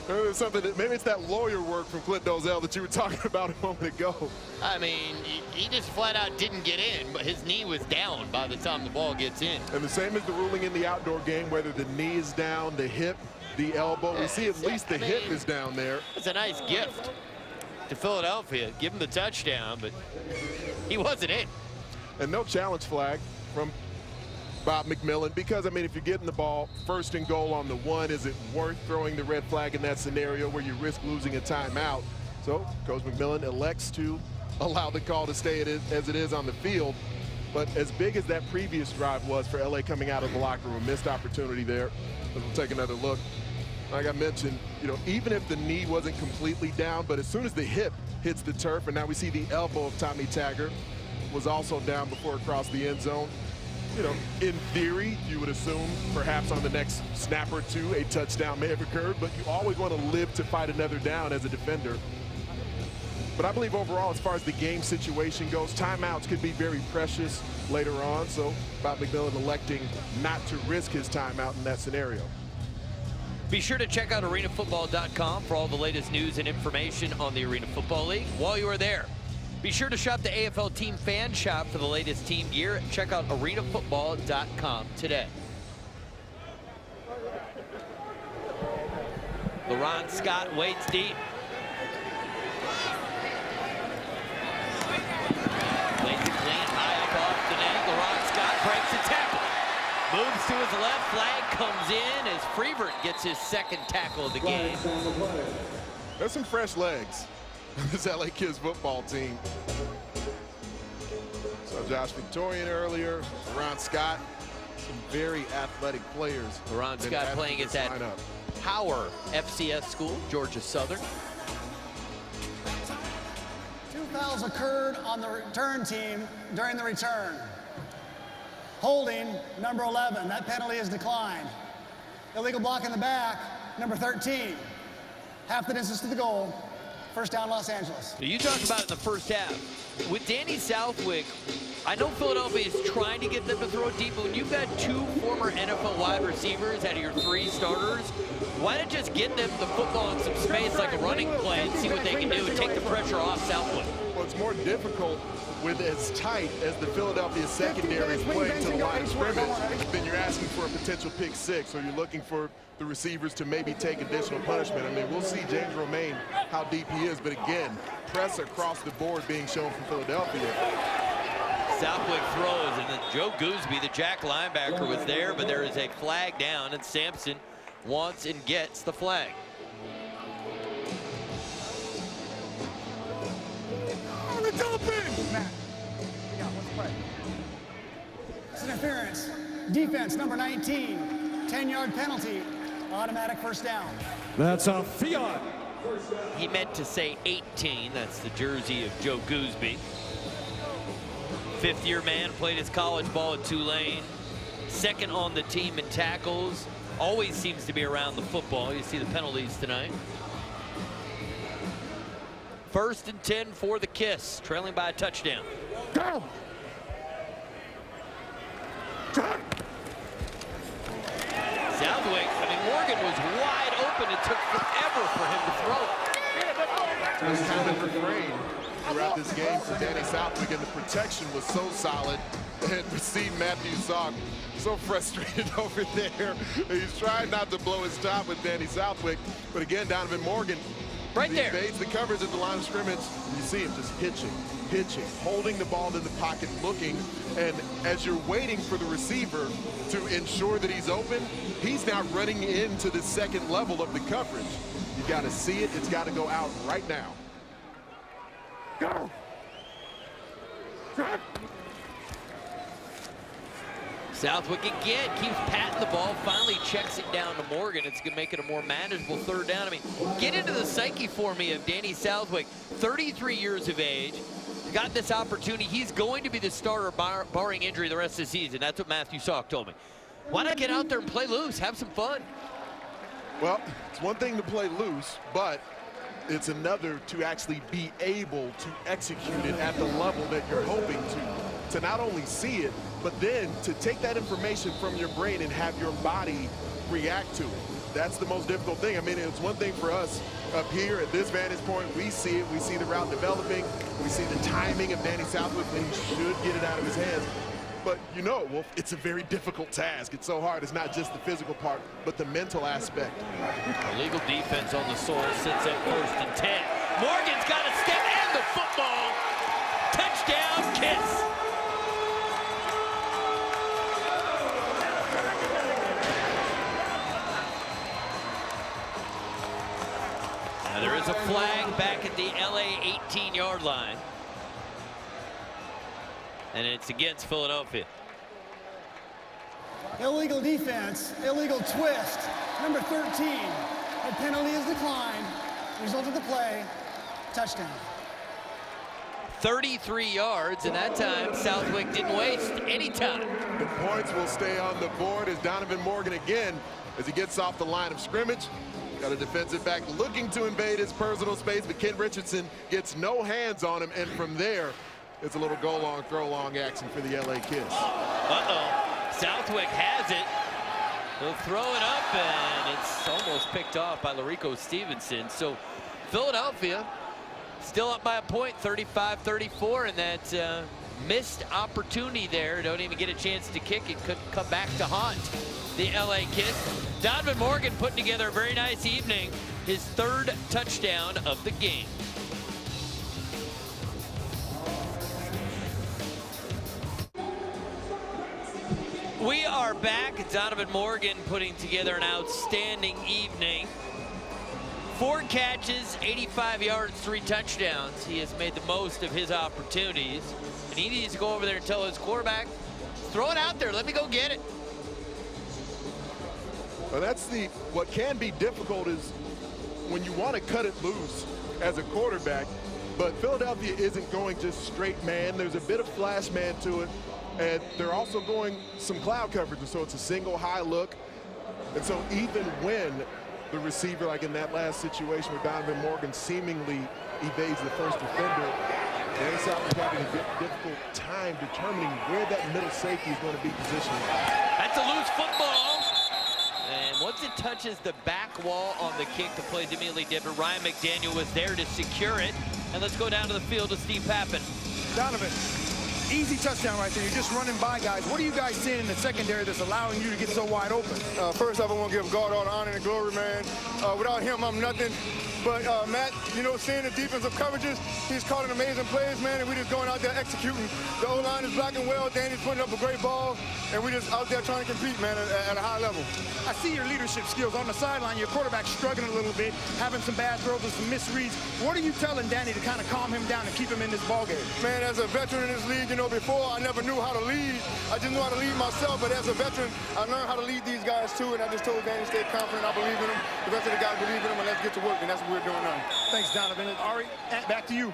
Maybe it's something that, maybe it's that lawyer work from Clint Dozell that you were talking about a moment ago. I mean, he just flat out didn't get in, but his knee was down by the time the ball gets in. And the same as the ruling in the outdoor game, whether the knee is down, the hip, the elbow. We see at least the hip is down there. It's a nice gift to Philadelphia. Give him the touchdown, but he wasn't in. And no challenge flag from Bob McMillan, because, I mean, if you're getting the ball 1st and goal on the 1, is it worth throwing the red flag in that scenario where you risk losing a timeout? So Coach McMillan elects to allow the call to stay as it is on the field. But as big as that previous drive was for LA coming out of the locker room, missed opportunity there. We'll take another look. Like I mentioned, you know, even if the knee wasn't completely down, but as soon as the hip hits the turf, and now we see the elbow of Tommy Taggart was also down before it crossed the end zone. You know, in theory, you would assume perhaps on the next snap or two, a touchdown may have occurred, but you always want to live to fight another down as a defender. But I believe overall, as far as the game situation goes, timeouts could be very precious later on. So Bob McMillan electing not to risk his timeout in that scenario. Be sure to check out arenafootball.com for all the latest news and information on the Arena Football League while you are there. Be sure to shop the AFL Team Fan Shop for the latest team gear. Check out arenafootball.com today. LaRon Scott waits deep. Lays it clean, high up off the net. LaRon Scott breaks the tackle. Moves to his left, flag comes in as Freevert gets his 2nd tackle of the game. There's some fresh legs. This LA Kids football team. So Josh Victorian earlier, LaRon Scott, some very athletic players. LaRon Scott playing at that Power FCS school, Georgia Southern. 2 fouls occurred on the return team during the return. Holding, number 11. That penalty is declined. Illegal block in the back, number 13. Half the distance to the goal. 1st down, Los Angeles. You talked about it in the first half. With Danny Southwick, I know Philadelphia is trying to get them to throw deep, but when you've got 2 former NFL wide receivers out of your 3 starters, Why not just get them the football in some space like a running play and see what they can do and take the pressure off Southwood? Well, it's more difficult with as tight as the Philadelphia secondary is playing to the line of scrimmage. Then you're asking for a potential pick six, or you're looking for the receivers to maybe take additional punishment. I mean, we'll see James Romaine how deep he is, but again, press across the board being shown from Philadelphia. Southwick throws, and then Joe Gooseby, the Jack linebacker, was there, but there is a flag down, and Samson wants and gets the flag. Oh, it's open! Matt. Yeah, what's the play? It's interference. Defense, number 19. 10-yard penalty. Automatic first down. That's a fiat. He meant to say 18. That's the jersey of Joe Gooseby. Fifth-year man, played his college ball at Tulane. Second on the team in tackles. Always seems to be around the football. You see the penalties tonight. 1st and 10 for the Kiss, trailing by a touchdown. Go! Southwick, I mean, Morgan was wide open. It took forever for him to throw. It was kind of refrain throughout this game for Danny Southwick, and the protection was so solid. And we see Matthew Salk so frustrated over there. He's trying not to blow his top with Danny Southwick, but again, Donovan Morgan Right there. evades the coverage at the line of scrimmage. You see him just pitching, holding the ball in the pocket, looking, and as you're waiting for the receiver to ensure that he's open, he's now running into the second level of the coverage. You got to see it. It's got to go out right now. Go! Southwick again keeps patting the ball, finally checks it down to Morgan. It's going to make it a more manageable third down. I mean, get into the psyche for me of Danny Southwick, 33 years of age, got this opportunity. He's going to be the starter barring injury the rest of the season. That's what Matthew Salk told me. Why not get out there and play loose, have some fun? Well, it's one thing to play loose, but it's another to actually be able to execute it at the level that you're hoping to not only see it, but then to take that information from your brain and have your body react to it. That's the most difficult thing. I mean, it's one thing for us up here at this vantage point. We see it. We see the route developing. We see the timing of Danny Southwick, and he should get it out of his hands. But you know, Wolf, it's a very difficult task. It's so hard. It's not just the physical part, but the mental aspect. Illegal defense on the soil, sits up 1st and 10. Morgan's got a step and the football. Touchdown, Kiss. Now there is a flag back at the LA 18-yard line. And it's against Philadelphia. Illegal defense, illegal twist. Number 13. The penalty is declined. Result of the play, touchdown. 33 yards, and that time Southwick didn't waste any time. The points will stay on the board as Donovan Morgan again, as he gets off the line of scrimmage. Got a defensive back looking to invade his personal space, but Ken Richardson gets no hands on him, and from there, it's a little go long, throw long action for the LA Kiss. Southwick has it. He'll throw it up, and it's almost picked off by Larico Stevenson. So Philadelphia still up by a point, 35-34, and that missed opportunity there. Don't even get a chance to kick it. Could come back to haunt the LA Kiss. Donovan Morgan putting together a very nice evening. His 3rd touchdown of the game. We are back. Donovan Morgan putting together an outstanding evening. 4 catches, 85 yards, 3 touchdowns. He has made the most of his opportunities. And he needs to go over there and tell his quarterback, throw it out there, let me go get it. Well, that's what can be difficult is when you want to cut it loose as a quarterback, but Philadelphia isn't going just straight man. There's a bit of flash man to it, and they're also going some cloud coverage, so it's a single high look. And so even when the receiver, like in that last situation where Donovan Morgan seemingly evades the first defender, Danny Southwick having a difficult time determining where that middle safety is going to be positioned. That's a loose football. And once Once it touches the back wall on the kick, the play's immediately different. Ryan McDaniel was there to secure it. And let's go down to the field to Steve Pappen. Donovan, easy touchdown right there. You're just running by guys. What are you guys seeing in the secondary that's allowing you to get so wide open? First off, I want to give God all the honor and glory, man. Without him, I'm nothing. But Matt, you know, seeing the defensive coverages, he's calling amazing plays, man, and we just going out there executing. The O-line is blocking well. Danny's putting up a great ball, and we just out there trying to compete, man, at a high level. I see your leadership skills on the sideline. Your quarterback's struggling a little bit, having some bad throws and some misreads. What are you telling Danny to kind of calm him down and keep him in this ballgame? Man, as a veteran in this league, you know, before I never knew how to lead. I just knew how to lead myself, but as a veteran, I learned how to lead these guys too, and I just told Danny to stay confident. I believe in him. The rest of the guys believe in him, and let's get to work, and that's what we're doing now. Thanks, Donovan. Ari, back to you.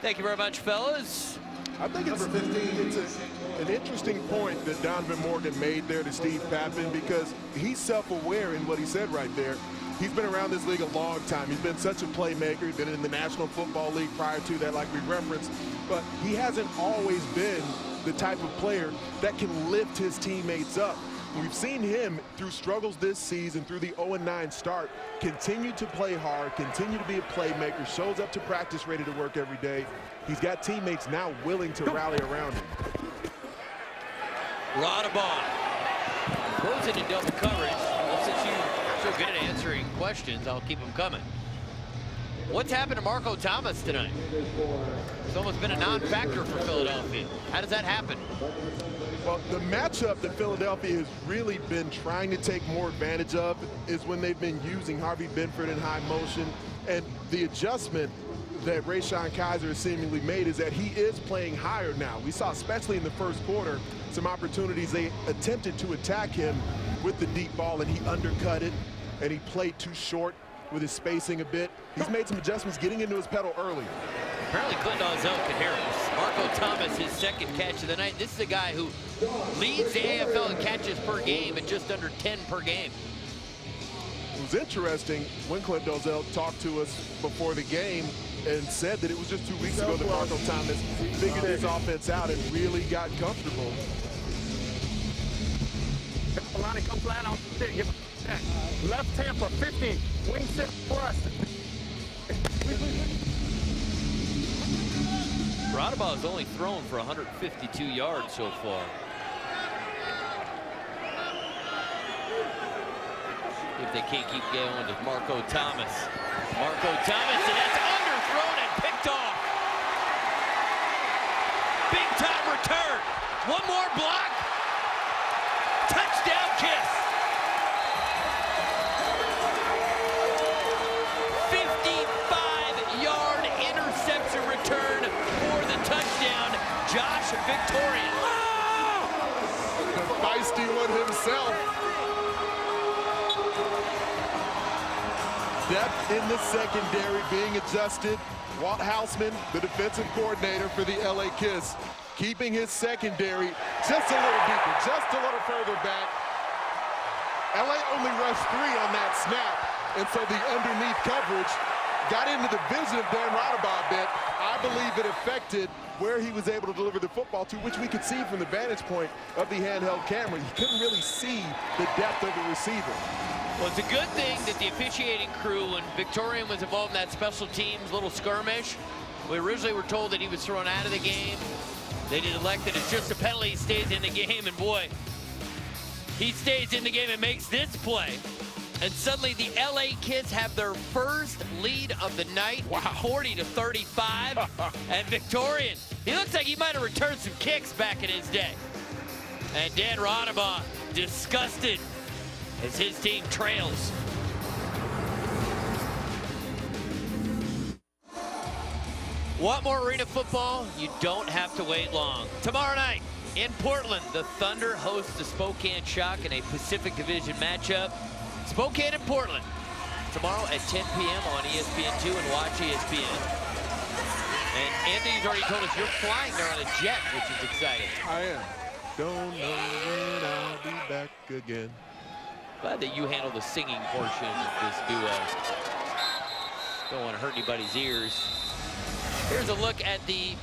Thank you very much, fellas. I think it's an interesting point that Donovan Morgan made there to Steve Pappen, because he's self-aware in what he said right there. He's been around this league a long time. He's been such a playmaker. He's been in the National Football League prior to that, like we referenced. But he hasn't always been the type of player that can lift his teammates up. We've seen him through struggles this season, through the 0-9 start, continue to play hard, continue to be a playmaker, shows up to practice ready to work every day. He's got teammates now willing to rally around him. Raudabaugh throws it in double coverage. Well, since you're so good at answering questions, I'll keep them coming. What's happened to Marco Thomas tonight? It's almost been a non-factor for Philadelphia. How does that happen? Well, the matchup that Philadelphia has really been trying to take more advantage of is when they've been using Harvey Benford in high motion. And the adjustment that Rayshon Kaiser has seemingly made is that he is playing higher now. We saw, especially in the first quarter, some opportunities. They attempted to attack him with the deep ball, and he undercut it, and he played too short with his spacing a bit. He's made some adjustments, getting into his pedal early. Apparently Clint Onside can hear us. Marco Thomas, his second catch of the night. This is a guy who leads the AFL in catches per game at just under 10 per game. It was interesting when Clint Dozel talked to us before the game and said that it was just 2 weeks ago that Marco Thomas figured his offense out and really got comfortable. Lonnie, come flat on the stick. Left tamper, 50. Wing sit for us. Raudabaugh has only thrown for 152 yards so far. If they can't keep going to Marco Thomas. Marco Thomas, and that's underthrown and picked off. Big time return. One more block. Touchdown kiss. 55-yard interception return for the touchdown. Josh Victorian. The feisty one himself. Depth in the secondary being adjusted. Walt Houseman, the defensive coordinator for the LA Kiss, keeping his secondary just a little deeper, just a little further back. LA only rushed 3 on that snap, and so the underneath coverage got into the vision of Dan Raudabaugh a bit. I believe it affected where he was able to deliver the football to, which we could see from the vantage point of the handheld camera. He couldn't really see the depth of the receiver. Well, it's a good thing that the officiating crew, when Victorian was involved in that special teams little skirmish, we originally were told that he was thrown out of the game. They did elect that it's just a penalty, he stays in the game, and boy, he stays in the game and makes this play. And suddenly the LA Kids have their first lead of the night, 40-35. And Victorian, he looks like he might have returned some kicks back in his day. And Dan Raudabaugh, disgusted as his team trails. Want more arena football? You don't have to wait long. Tomorrow night in Portland, the Thunder host the Spokane Shock in a Pacific Division matchup. Spokane and Portland tomorrow at 10 p.m. on ESPN2 and watch ESPN. And Anthony's already told us you're flying there on a jet, which is exciting. I am. Don't know when I'll be back again. Glad that you handle the singing portion of this duo. Don't want to hurt anybody's ears. Here's a look at the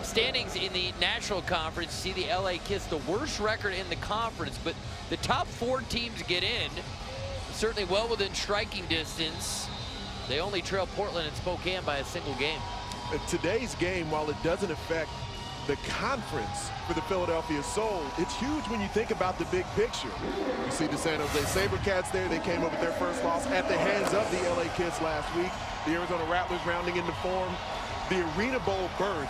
standings in the National Conference. See the LA Kiss, the worst record in the conference, but the top 4 teams get in. certainly well within striking distance. They only trail Portland and Spokane by a single game. Today's game, while it doesn't affect the conference for the Philadelphia Soul, it's huge when you think about the big picture. You see the San Jose SaberCats there. They came up with their first loss at the hands of the LA Kiss last week. The Arizona Rattlers rounding into form. The Arena Bowl berth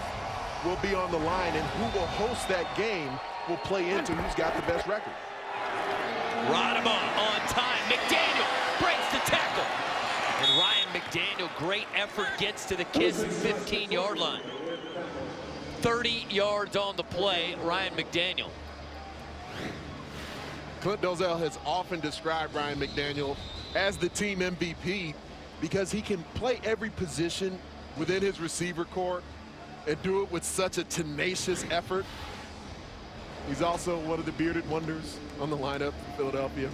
will be on the line, and who will host that game will play into who's got the best record. Raudabaugh on time. McDaniel breaks the tackle. And Ryan McDaniel, great effort, gets to the Kiss 15-yard line. 30 yards on the play, Ryan McDaniel. Clint Dolezel has often described Ryan McDaniel as the team MVP because he can play every position within his receiver corps and do it with such a tenacious effort. He's also one of the bearded wonders on the lineup for Philadelphia.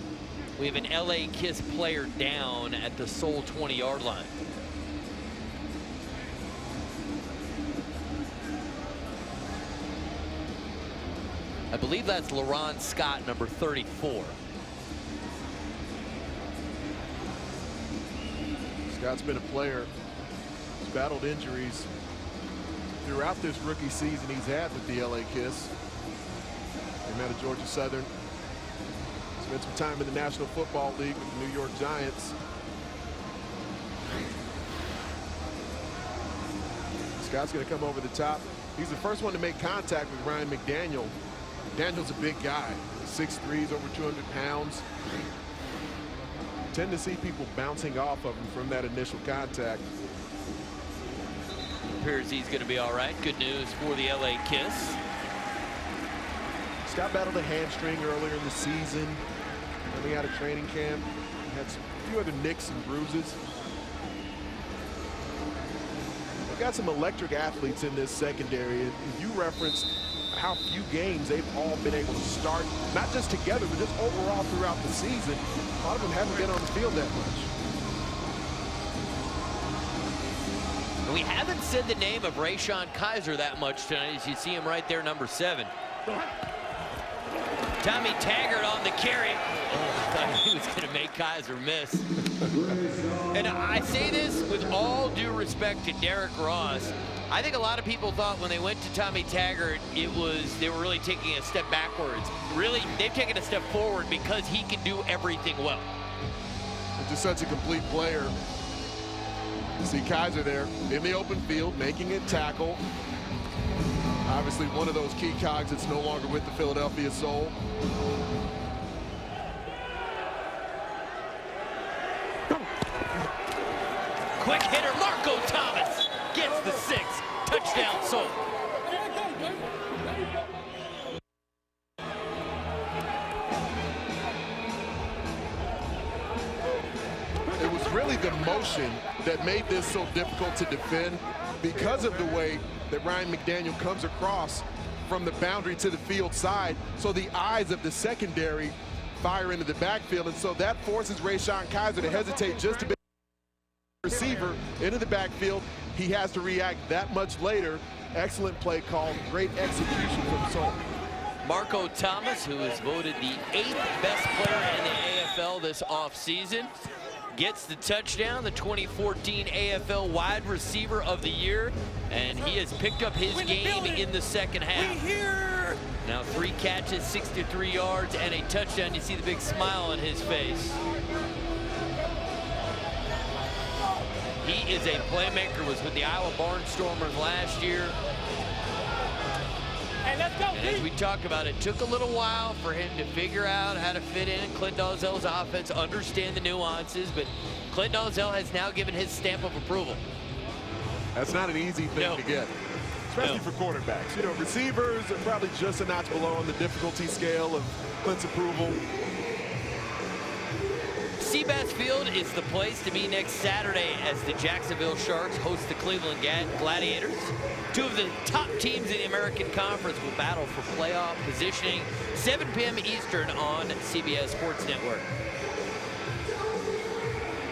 We have an LA Kiss player down at the Soul 20-yard line. I believe that's LaRon Scott, number 34. Scott's been a player who's battled injuries throughout this rookie season he's had with the LA Kiss. Came out of Georgia Southern. Spent some time in the National Football League with the New York Giants. Scott's going to come over the top. He's the first one to make contact with Ryan McDaniel. McDaniel's a big guy. 6'3", over 200 pounds. Tend to see people bouncing off of him from that initial contact. Appears he's going to be all right. Good news for the LA Kiss. Scott battled a hamstring earlier in the season. Coming out of training camp, had a few other nicks and bruises. We've got some electric athletes in this secondary. And you referenced how few games they've all been able to start, not just together, but just overall throughout the season. A lot of them haven't been on the field that much. We haven't said the name of Rayshon Kaiser that much tonight, as you see him right there, number 7. Tommy Taggart on the carry. Oh, I thought he was going to make Kaiser miss. And I say this with all due respect to Derek Ross. I think a lot of people thought when they went to Tommy Taggart, they were really taking a step backwards. Really, they've taken a step forward because he can do everything well. And just such a complete player. You see Kaiser there in the open field, making a tackle. Obviously one of those key cogs that's no longer with the Philadelphia Soul. Quick hitter, Marco Thomas gets the 6. Touchdown, Soul. It was really the motion that made this so difficult to defend because of the way that Ryan McDaniel comes across from the boundary to the field side. So the eyes of the secondary fire into the backfield. And so that forces Rayshon Kaiser to hesitate just a bit. Receiver into the backfield. He has to react that much later. Excellent play call. Great execution from Soul. Marco Thomas, who is voted the 8th best player in the AFL this offseason, gets the touchdown, the 2014 AFL Wide Receiver of the Year, and he has picked up his game in the second half. Now 3 catches, 63 yards, and a touchdown. You see the big smile on his face. He is a playmaker, was with the Iowa Barnstormers last year. And as we talk about, it took a little while for him to figure out how to fit in Clint Dolezel's offense, understand the nuances, but Clint Dolezel has now given his stamp of approval. That's not an easy thing to get, especially for quarterbacks. You know, receivers are probably just a notch below on the difficulty scale of Clint's approval. Seabass Field is the place to be next Saturday as the Jacksonville Sharks host the Cleveland Gladiators. 2 of the top teams in the American Conference will battle for playoff positioning. 7 p.m. Eastern on CBS Sports Network.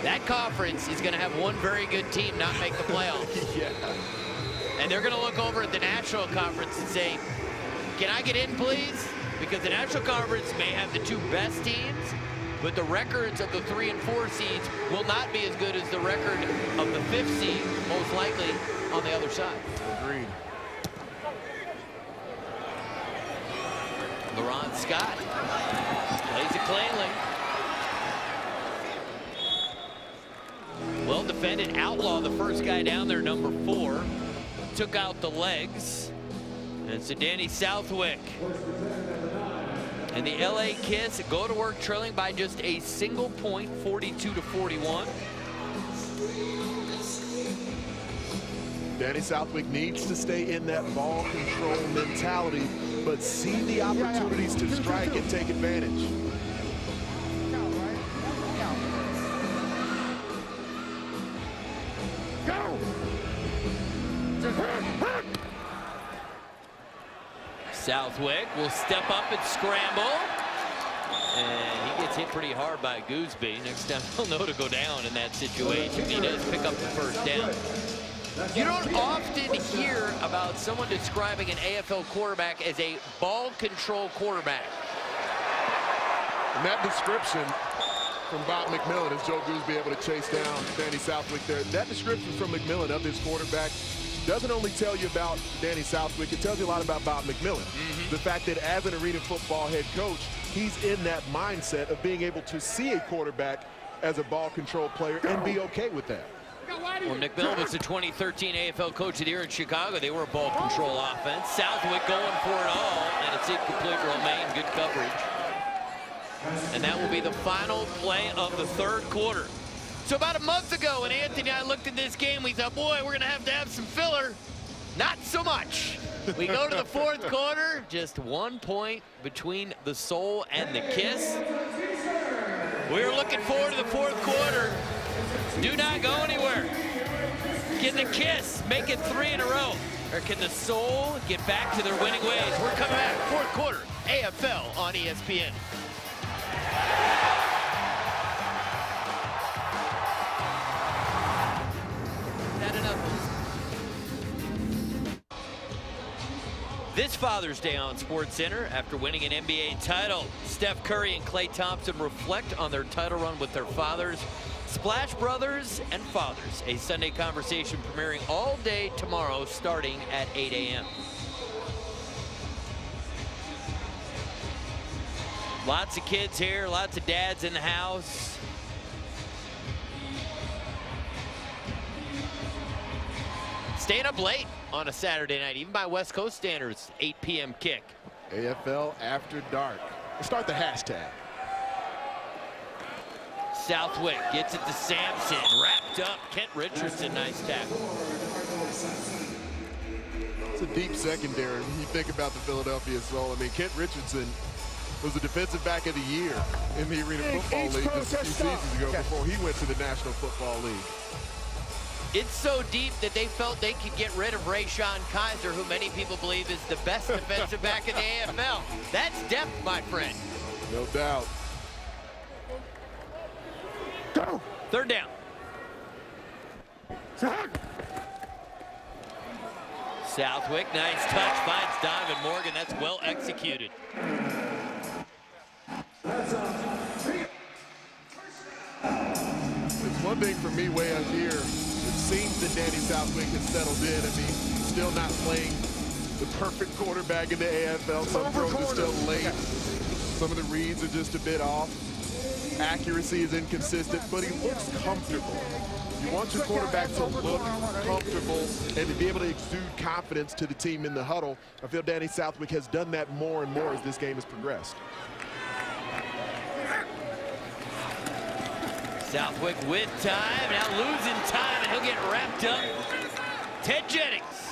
That conference is going to have one very good team not make the playoffs. Yeah. And they're going to look over at the National Conference and say, can I get in, please? Because the National Conference may have the 2 best teams, but the records of the 3 and 4 seeds will not be as good as the record of the 5th seed, most likely on the other side. Agreed. LaRon Scott plays it cleanly. Well defended. Outlaw, the first guy down there, number 4. Took out the legs. And it's Danny Southwick. And the LA Kiss go to work trailing by just a single point, 42-41. Danny Southwick needs to stay in that ball control mentality, but see the opportunities to strike and take advantage. Southwick will step up and scramble. And he gets hit pretty hard by Gooseby. Next time he'll know to go down in that situation. He does pick up the first down. You don't often hear about someone describing an AFL quarterback as a ball control quarterback. And that description from Bob McMillan, as Joe Gooseby able to chase down Danny Southwick there, that description from McMillan of his quarterback doesn't only tell you about Danny Southwick, it tells you a lot about Bob McMillan. The fact that as an arena football head coach, he's in that mindset of being able to see a quarterback as a ball control player and be okay with that. Well, McMillan was the 2013 AFL Coach of the Year in Chicago. They were a ball control offense. Southwick going for it all, and it's incomplete. Romaine, good coverage. And that will be the final play of the 3rd quarter. So about a month ago, when Anthony and I looked at this game, we thought, boy, we're going to have some filler. Not so much. We go to the 4th quarter, just 1 point between the Soul and the Kiss. We're looking forward to the 4th quarter. Do not go anywhere. Can the Kiss make it 3 in a row? Or can the Soul get back to their winning ways? We're coming back, 4th quarter, AFL on ESPN. This Father's Day on SportsCenter, after winning an NBA title, Steph Curry and Klay Thompson reflect on their title run with their fathers. Splash Brothers and Fathers, a Sunday conversation premiering all day tomorrow starting at 8 a.m. Lots of kids here, lots of dads in the house. Staying up late on a Saturday night, even by West Coast standards, 8 p.m. kick. AFL After Dark. Let's start the hashtag. Southwick gets it to Samson, wrapped up. Kent Richardson, nice tackle. It's a deep secondary when you think about the Philadelphia Soul. I mean, Kent Richardson was the defensive back of the year in the Arena Football League just a few seasons ago before he went to the National Football League. It's so deep that they felt they could get rid of Rayshon Kaiser, who many people believe is the best defensive back in the AFL. That's depth, my friend. No doubt. Go. 3rd down. Southwick, nice touch, finds Donovan Morgan. That's well executed. It's one thing for me way up here. It seems that Danny Southwick has settled in. I mean, still not playing the perfect quarterback in the AFL. Some throws are still late. Some of the reads are just a bit off. Accuracy is inconsistent, but he looks comfortable. You want your quarterback to look comfortable and to be able to exude confidence to the team in the huddle. I feel Danny Southwick has done that more and more as this game has progressed. Southwick with time, now losing time, and he'll get wrapped up. Ted Jennings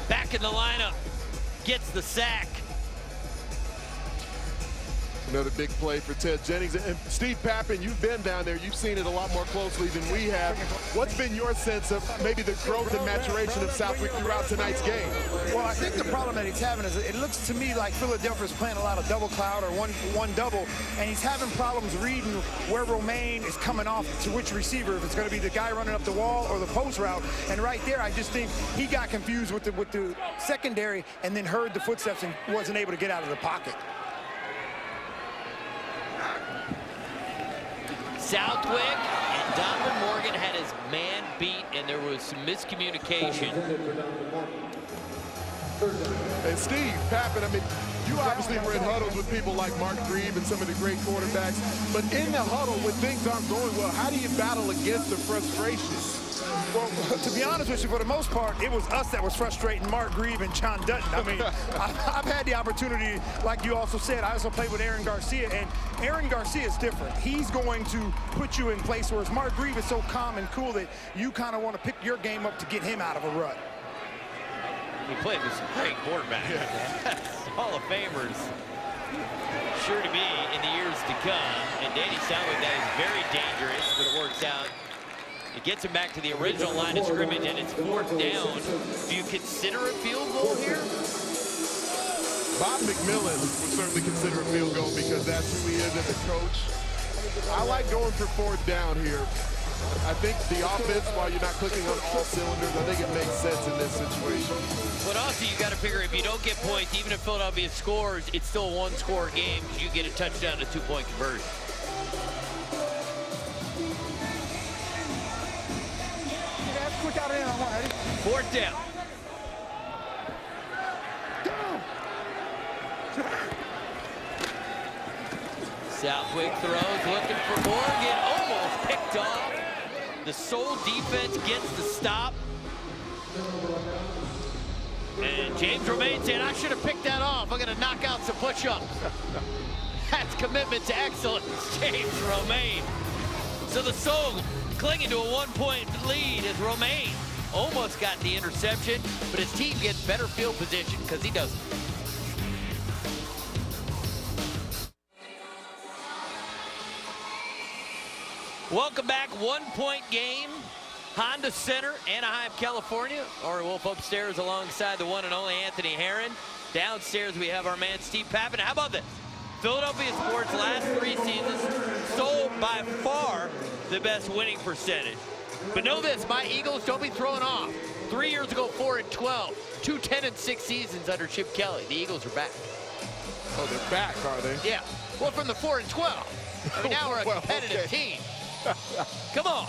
back in the lineup, gets the sack. Another big play for Ted Jennings. And Steve Pappin, you've been down there. You've seen it a lot more closely than we have. What's been your sense of maybe the growth and maturation of Southwick throughout tonight's game? Well, I think the problem that he's having is it looks to me like Philadelphia's playing a lot of double cloud or one double, and he's having problems reading where Romaine is coming off to which receiver, if it's going to be the guy running up the wall or the post route. And right there, I just think he got confused with the secondary and then heard the footsteps and wasn't able to get out of the pocket. Southwick and Donovan Morgan had his man beat, and there was some miscommunication. And Steve, Pappin, I mean, you obviously were in huddles with people like Mark Grieve and some of the great quarterbacks, but in the huddle, when things aren't going well, how do you battle against the frustration? Well, to be honest with you, for the most part, it was us that was frustrating Mark Grieve and John Dutton. I mean, I've had the opportunity, like you also said, I also played with Aaron Garcia, and Aaron Garcia is different. He's going to put you in place, whereas Mark Grieve is so calm and cool that you kind of want to pick your game up to get him out of a rut. He played with some great quarterbacks. Yeah. Hall of Famers. Sure to be in the years to come. And Danny Southwick, that is very dangerous, but it works out. It gets him back to the original line of scrimmage, and it's 4th down. Do you consider a field goal here? Bob McMillan would certainly consider a field goal because that's who he is as a coach. I like going for 4th down here. I think the offense, while you're not clicking on all cylinders, I think it makes sense in this situation. But also, you got to figure if you don't get points, even if Philadelphia scores, it's still a 1-score game. You get a touchdown, a 2-point conversion. Quick out in on one, Eddie. 4th down. Southwick throws, looking for Morgan, almost picked off. The sole defense gets the stop. And James Romaine saying, I should have picked that off. I'm going to knock out some push-ups. That's commitment to excellence, James Romaine. So the Sole clinging to a 1-point lead as Romaine almost got the interception, but his team gets better field position because he doesn't. Welcome back, 1-point game. Honda Center, Anaheim, California. Ari Wolf upstairs alongside the one and only Anthony Herron. Downstairs we have our man Steve Pappin. How about this? Philadelphia Sports last 3 seasons sold by far the best winning percentage. But know this, my Eagles don't be throwing off. 3 years ago, 4-12. 2 10-6 seasons under Chip Kelly. The Eagles are back. Oh, they're back, are they? Yeah. Well, from the 4-12. I mean, now we're a competitive team. Come on.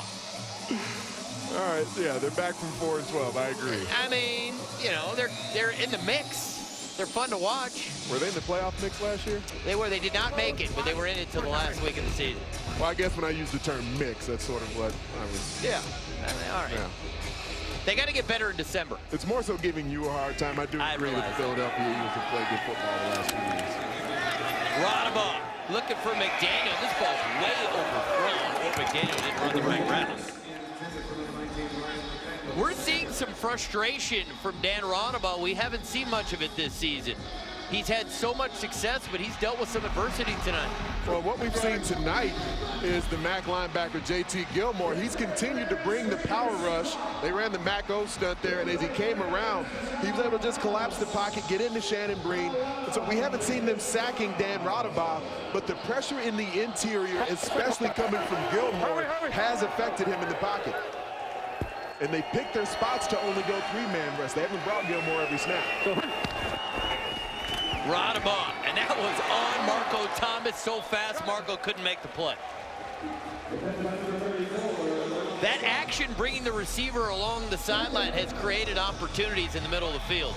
All right, yeah, they're back from 4-12. I agree. I mean, you know, they're in the mix. They're fun to watch. Were they in the playoff mix last year? They were. They did not make it, but they were in it till the last week of the season. Well, I guess when I use the term mix, that's sort of what I was. Yeah. I mean, all right. Yeah. They got to get better in December. It's more so giving you a hard time. I do agree that the Philadelphia Eagles have played good football the last few years. Raudabaugh looking for McDaniel. This ball's way overthrown. McDaniel didn't run the right route. We're seeing some frustration from Dan Raudabaugh. We haven't seen much of it this season. He's had so much success, but he's dealt with some adversity tonight. Well, what we've seen tonight is the MAC linebacker, J.T. Gilmore. He's continued to bring the power rush. They ran the MAC-O stunt there, and as he came around, he was able to just collapse the pocket, get into Shannon Breen. And so we haven't seen them sacking Dan Raudabaugh, but the pressure in the interior, especially coming from Gilmore, has affected him in the pocket. And they picked their spots to only go 3-man rush. They haven't brought Gilmore every snap. Raudabaugh, and that was on Marco Thomas so fast Marco couldn't make the play. That action bringing the receiver along the sideline has created opportunities in the middle of the field.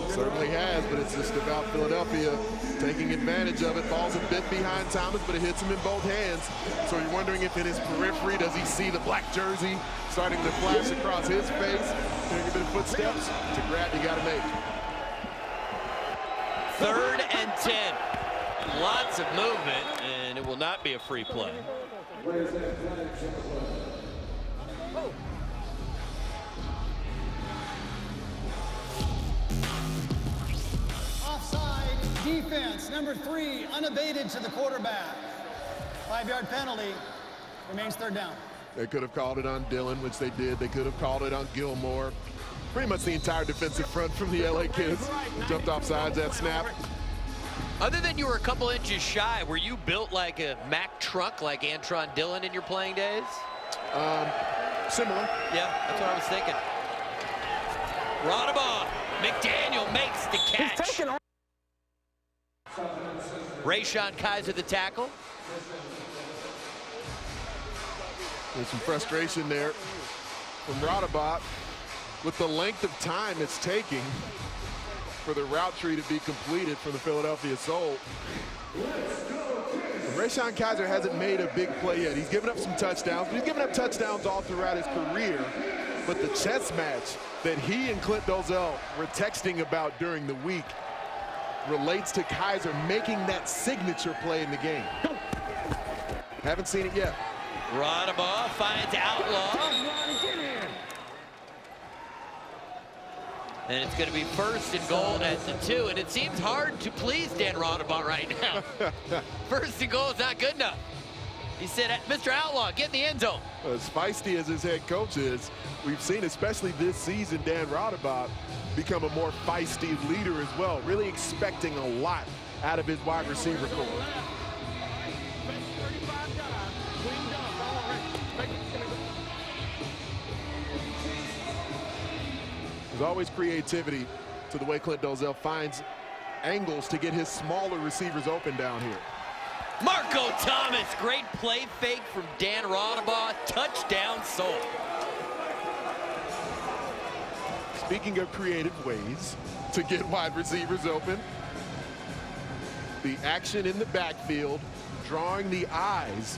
Certainly has, but it's just about Philadelphia taking advantage of it. Ball's a bit behind Thomas, but it hits him in both hands. So you're wondering if in his periphery, does he see the black jersey starting to flash across his face? Taking a bit of footsteps. It's a grab you got to make. 3rd and 10. Lots of movement, and it will not be a free play. Offside defense, number 3, unabated to the quarterback. 5-yard penalty, remains 3rd down. They could have called it on Dillon, which they did. They could have called it on Gilmore. Pretty much the entire defensive front from the LA Kids jumped off sides that snap. Other than you were a couple inches shy, were you built like a Mack truck like Antron Dillon in your playing days? Similar. Yeah, that's what I was thinking. Raudabaugh, McDaniel makes the catch. Rayshon Kaiser the tackle. There's some frustration there from Raudabaugh with the length of time it's taking for the route tree to be completed for the Philadelphia Soul. Rayshon Kizer hasn't made a big play yet. He's given up some touchdowns, but he's given up touchdowns all throughout his career. But the chess match that he and Clint Dozell were texting about during the week relates to Kizer making that signature play in the game. Haven't seen it yet. Raudabaugh finds Outlaw. And it's going to be 1st and goal at the 2. And it seems hard to please Dan Raudabaugh right now. 1st and goal is not good enough. He said, Mr. Outlaw, get in the end zone. As feisty as his head coach is, we've seen, especially this season, Dan Raudabaugh become a more feisty leader as well, really expecting a lot out of his wide receiver core. There's always creativity to the way Clint Dozell finds angles to get his smaller receivers open down here. Marco Thomas, great play fake from Dan Raudabaugh, touchdown Soul. Speaking of creative ways to get wide receivers open, the action in the backfield, drawing the eyes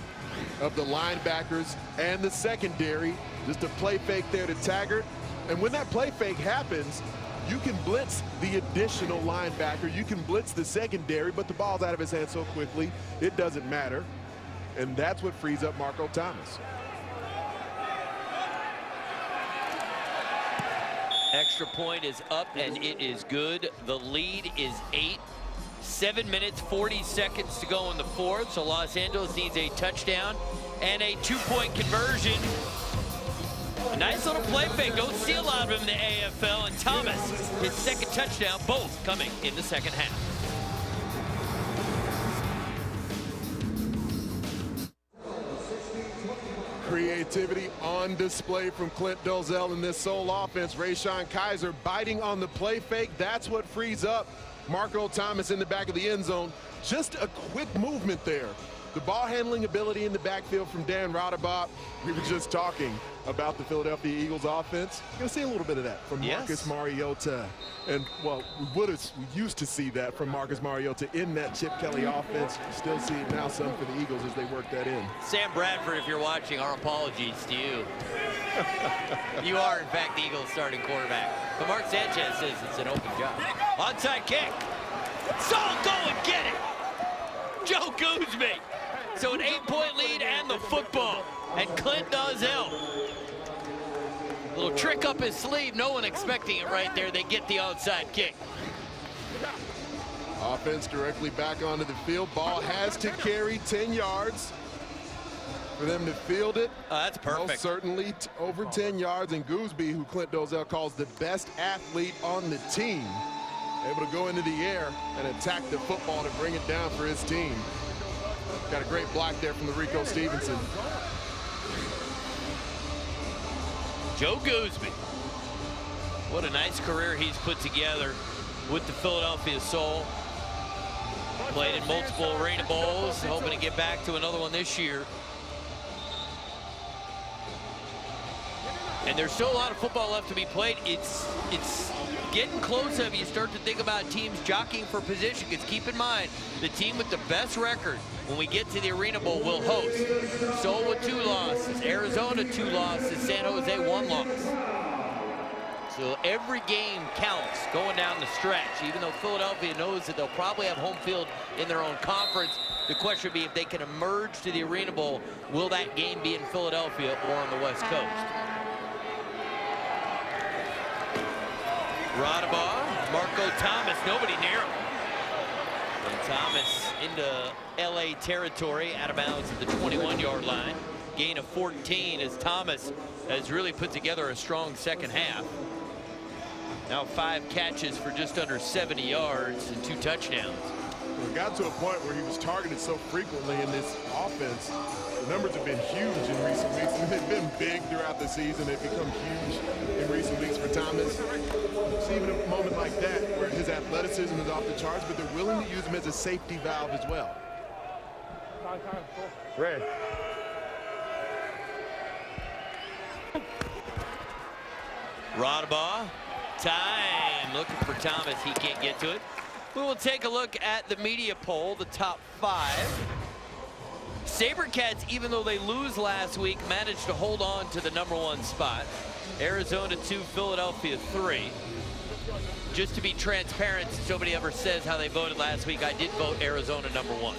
of the linebackers and the secondary. Just a play fake there to Taggart. And when that play fake happens, you can blitz the additional linebacker, you can blitz the secondary, but the ball's out of his hands so quickly, it doesn't matter. And that's what frees up Marco Thomas. Extra point is up and it is good. The lead is 8. 7 minutes, 40 seconds to go in the 4th. So Los Angeles needs a touchdown and a 2-point conversion. A nice little play fake. Don't see a lot of him in the AFL. And Thomas, his 2nd touchdown, both coming in the 2nd half. Creativity on display from Clint Dozell in this Soul offense. Rayshon Kizer biting on the play fake. That's what frees up Marco Thomas in the back of the end zone. Just a quick movement there. The ball handling ability in the backfield from Dan Raudabaugh. We were just talking about the Philadelphia Eagles offense. You're going to see a little bit of that from Marcus Mariota. And, well, we used to see that from Marcus Mariota in that Chip Kelly offense. Still see it now some for the Eagles as they work that in. Sam Bradford, if you're watching, our apologies to you. You are, in fact, the Eagles starting quarterback. But Mark Sanchez says it's an open job. Onside kick. Saul, go and get it. Joe Gooseby. So an 8-point lead and the football. And Clint Dozell. Little trick up his sleeve. No one expecting it right there. They get the onside kick. Offense directly back onto the field. Ball has to carry 10 yards for them to field it. That's perfect. Most certainly over 10 yards. And Gooseby, who Clint Dozell calls the best athlete on the team, able to go into the air and attack the football to bring it down for his team. Got a great block there from the Rico Stevenson. Joe Gooseby. What a nice career he's put together with the Philadelphia Soul. Played in multiple Arena Bowls, hoping to get back to another one this year. And there's still a lot of football left to be played. It's getting close of you start to think about teams jockeying for position. Because keep in mind, the team with the best record when we get to the Arena Bowl will host. Soul with 2 losses, Arizona 2 losses, San Jose 1 loss. So every game counts going down the stretch. Even though Philadelphia knows that they'll probably have home field in their own conference, the question would be if they can emerge to the Arena Bowl, will that game be in Philadelphia or on the West Coast? Raudabaugh, Marco Thomas, nobody near him. And Thomas into LA territory, out of bounds at the 21-yard line. Gain of 14 as Thomas has really put together a strong 2nd half. Now 5 catches for just under 70 yards and 2 touchdowns. It got to a point where he was targeted so frequently in this offense. The numbers have been huge in recent weeks. They've been big throughout the season. They've become huge in recent weeks for Thomas. It's even a moment like that where his athleticism is off the charts, but they're willing to use him as a safety valve as well. Red. Raudabaugh, time, looking for Thomas, he can't get to it. We will take a look at the media poll, the top 5. SaberCats, even though they lose last week, managed to hold on to the #1 spot. Arizona 2, Philadelphia 3. Just to be transparent, since nobody ever says how they voted last week, I did vote Arizona #1.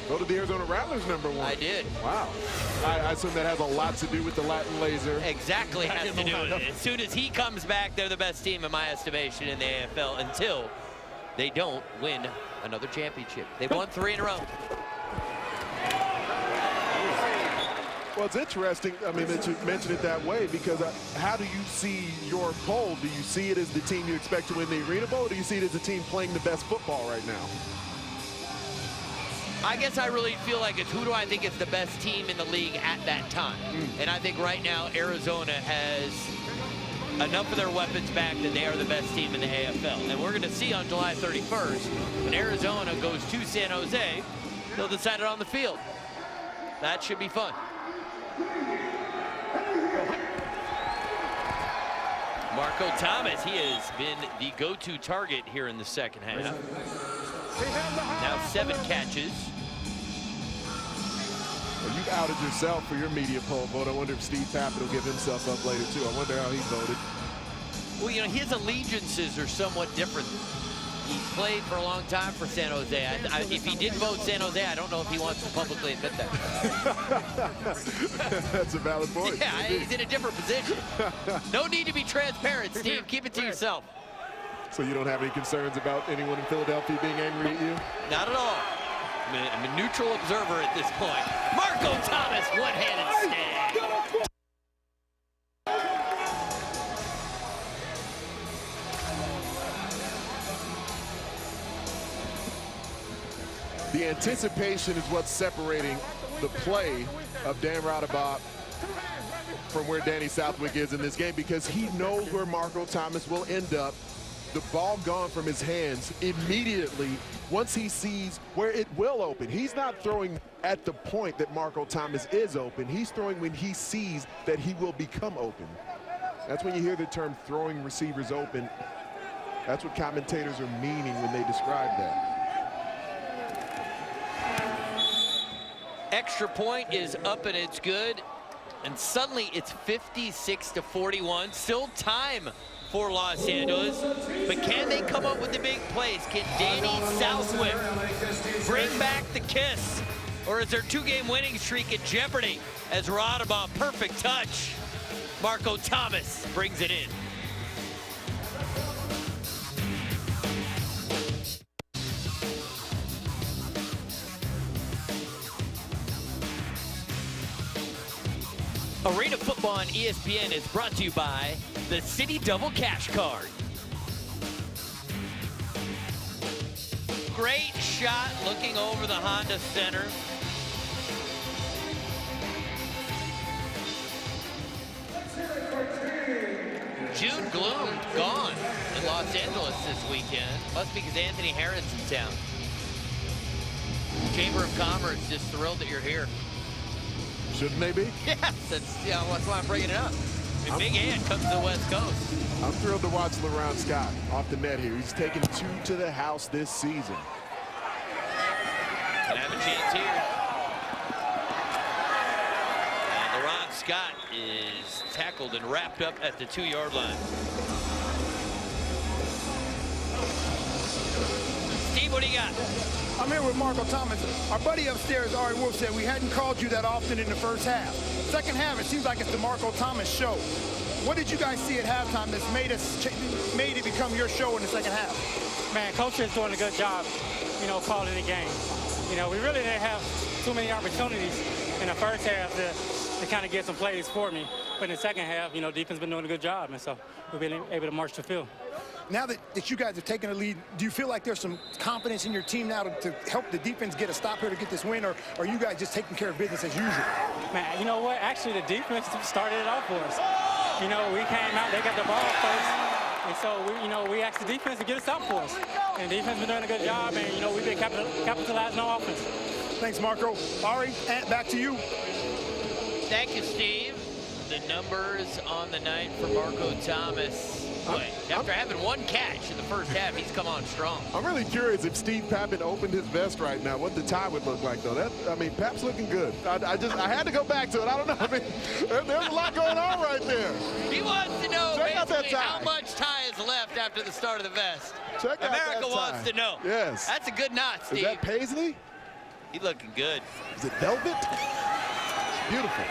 Voted the Arizona Rattlers #1. I did. Wow. I assume that has a lot to do with the Latin laser. Exactly has to do with it. As soon as he comes back, they're the best team in my estimation in the AFL until they don't win another championship. They've won 3 in a row. Well, it's interesting, I mean, that you mentioned it that way, because how do you see your poll? Do you see it as the team you expect to win the Arena Bowl, or do you see it as the team playing the best football right now? I guess I really feel like it's who do I think is the best team in the league at that time. And I think right now Arizona has enough of their weapons back that they are the best team in the AFL. And we're going to see on July 31st, when Arizona goes to San Jose, they'll decide it on the field. That should be fun. Marco Thomas, he has been the go-to target here in the second half. Now 7 catches. Well, you've outed yourself for your media poll vote. I wonder if Steve Pappett will give himself up later, too. I wonder how he voted. Well, you know, his allegiances are somewhat different. He played for a long time for San Jose. If he did vote San Jose, I don't know if he wants to publicly admit that. That's a valid point. Yeah, he's in a different position. No need to be transparent, Steve. Keep it to yourself. So you don't have any concerns about anyone in Philadelphia being angry at you? Not at all. I'm a neutral observer at this point. Marco Thomas, one-handed snag. The anticipation is what's separating the play of Dan Raudabaugh from where Danny Southwick is in this game, because he knows where Marco Thomas will end up. The ball gone from his hands immediately once he sees where it will open. He's not throwing at the point that Marco Thomas is open. He's throwing when he sees that he will become open. That's when you hear the term throwing receivers open. That's what commentators are meaning when they describe that. Extra point is up and it's good. And suddenly it's 56-41. Still time for Los Angeles. But can they come up with the big plays? Can Danny Southwick bring back the kiss? Or is their 2-game winning streak in jeopardy as Raudabaugh, perfect touch. Marco Thomas brings it in. Arena Football on ESPN is brought to you by the City Double Cash Card. Great shot looking over the Honda Center. June gloom gone in Los Angeles this weekend. Must be because Anthony Herron's in town. Chamber of Commerce just thrilled that you're here. Shouldn't they be? Yes, that's why I'm bringing it up. I mean, Big Ant comes to the West Coast. I'm thrilled to watch LaRon Scott off the net here. He's taken 2 to the house this season. Can have a chance here. And LaRon Scott is tackled and wrapped up at the 2-yard line. Steve, what do you got? I'm here with Marco Thomas. Our buddy upstairs, Ari Wolf, said we hadn't called you that often in the first half. Second half, it seems like it's the Marco Thomas show. What did you guys see at halftime that's made it become your show in the second half? Man, Coach is doing a good job, calling the game. We really didn't have too many opportunities in the first half to kind of get some plays for me. But in the second half, defense been doing a good job, and so we've been able to march the field. Now that you guys have taken a lead, do you feel like there's some confidence in your team now to help the defense get a stop here to get this win, or are you guys just taking care of business as usual? Man, you know what? Actually, the defense started it off for us. We came out, they got the ball first, and so we asked the defense to get us out for us. And the defense been doing a good job, and we've been capitalizing on offense. Thanks, Marco. Ari, Ant, back to you. Thank you, Steve. The numbers on the night for Marco Thomas. Boy, after having one catch in the first half, he's come on strong. I'm really curious if Steve Pappin opened his vest right now, what the tie would look like, though. I mean, Pap's looking good. I had to go back to it. I don't know. I mean, there's a lot going on right there. He wants to know Check out that basically tie. how much tie is left after the start of the vest. Check out America that wants tie. to know. Yes. That's a good knot, Steve. Is that paisley? He's looking good. Is it velvet? Beautiful.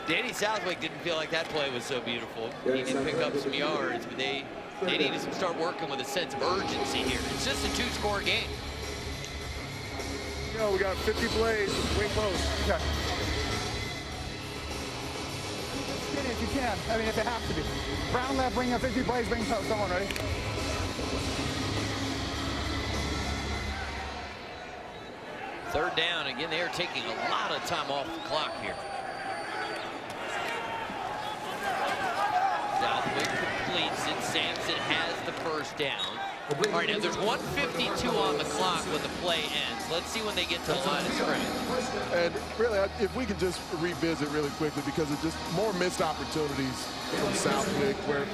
Danny Southwick didn't feel like that play was so beautiful. He did pick up some yards, but they needed to start working with a sense of urgency here. It's just a two-score game. We got 50 plays, wing post. Okay. Get it if you can. I mean, if it has to be. Brown left, bring up 50 plays, wing post. Someone ready? Third down. Again, they are taking a lot of time off the clock here. Southwick completes it. Samson has the first down. All right, now there's 1:52 on the clock when the play ends. Let's see when they get to the line of scrimmage. And really, if we can just revisit really quickly, because of just more missed opportunities from Southwick, where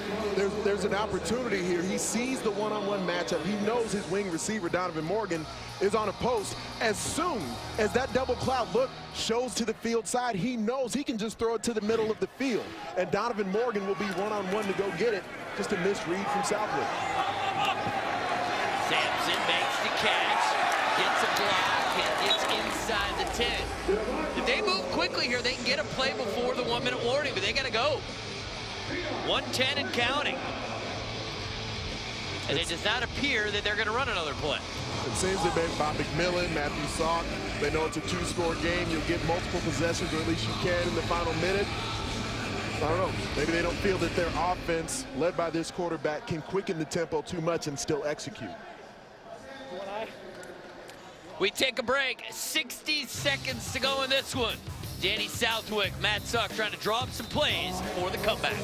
there's an opportunity here. He sees the one-on-one matchup. He knows his wing receiver, Donovan Morgan, is on a post. As soon as that double cloud look shows to the field side, he knows he can just throw it to the middle of the field. And Donovan Morgan will be one-on-one to go get it. Just a misread from Southwick. Samson makes the catch, gets a block, and gets inside the 10. If they move quickly here, they can get a play before the 1-minute warning, but they got to go. 1:10 and counting. And it does not appear that they're going to run another play. It seems they've been Bob McMillan, Matthew Salk. They know it's a two-score game. You'll get multiple possessions, or at least you can in the final minute. I don't know. Maybe they don't feel that their offense, led by this quarterback, can quicken the tempo too much and still execute. We take a break. 60 seconds to go in this one. Danny Southwick, Matt Suck trying to draw up some plays for the comeback.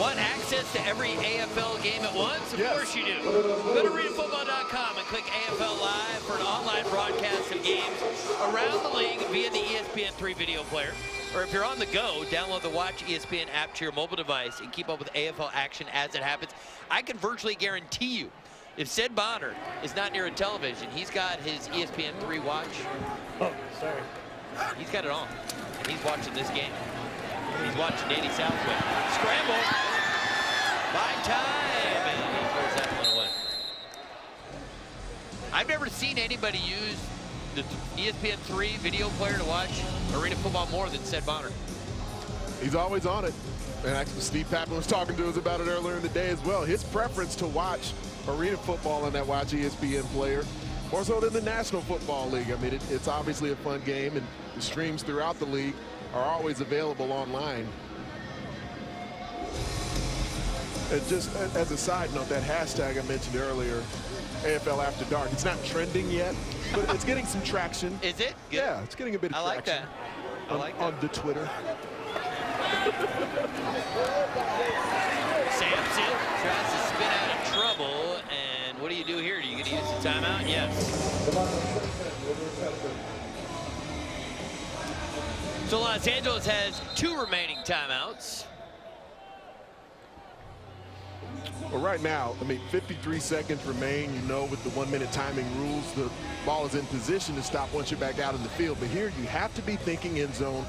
Want access to every AFL game at once? Of course you do. Go to arenafootball.com and click AFL Live for an online broadcast of games around the league via the ESPN3 video player. Or if you're on the go, download the Watch ESPN app to your mobile device and keep up with AFL action as it happens. I can virtually guarantee you, if Sid Bonner is not near a television, he's got his ESPN3 watch. Oh, sorry. He's got it on. And he's watching this game. He's watching Danny Southwick. Scramble. By time. And he throws that one away. I've never seen anybody use the ESPN3 video player to watch arena football more than Sid Bonner. He's always on it. And actually, Steve Pappin was talking to us about it earlier in the day as well. His preference to watch arena football on that Watch ESPN player, more so than the National Football League. I mean, it's obviously a fun game, and the streams throughout the league are always available online. And just as a side note, that hashtag I mentioned earlier, AFL After Dark, it's not trending yet, but it's getting some traction. Is it? Good. Yeah, it's getting a bit of I like traction. that. I like that. On the Twitter. Samson tries to spin out of trouble, and what do you do here? Are you going to use the timeout? Yes. So Los Angeles has 2 remaining timeouts. Well, right now, I mean, 53 seconds remain. You know, with the 1-minute timing rules, the ball is in position to stop once you're back out in the field. But here, you have to be thinking end zone.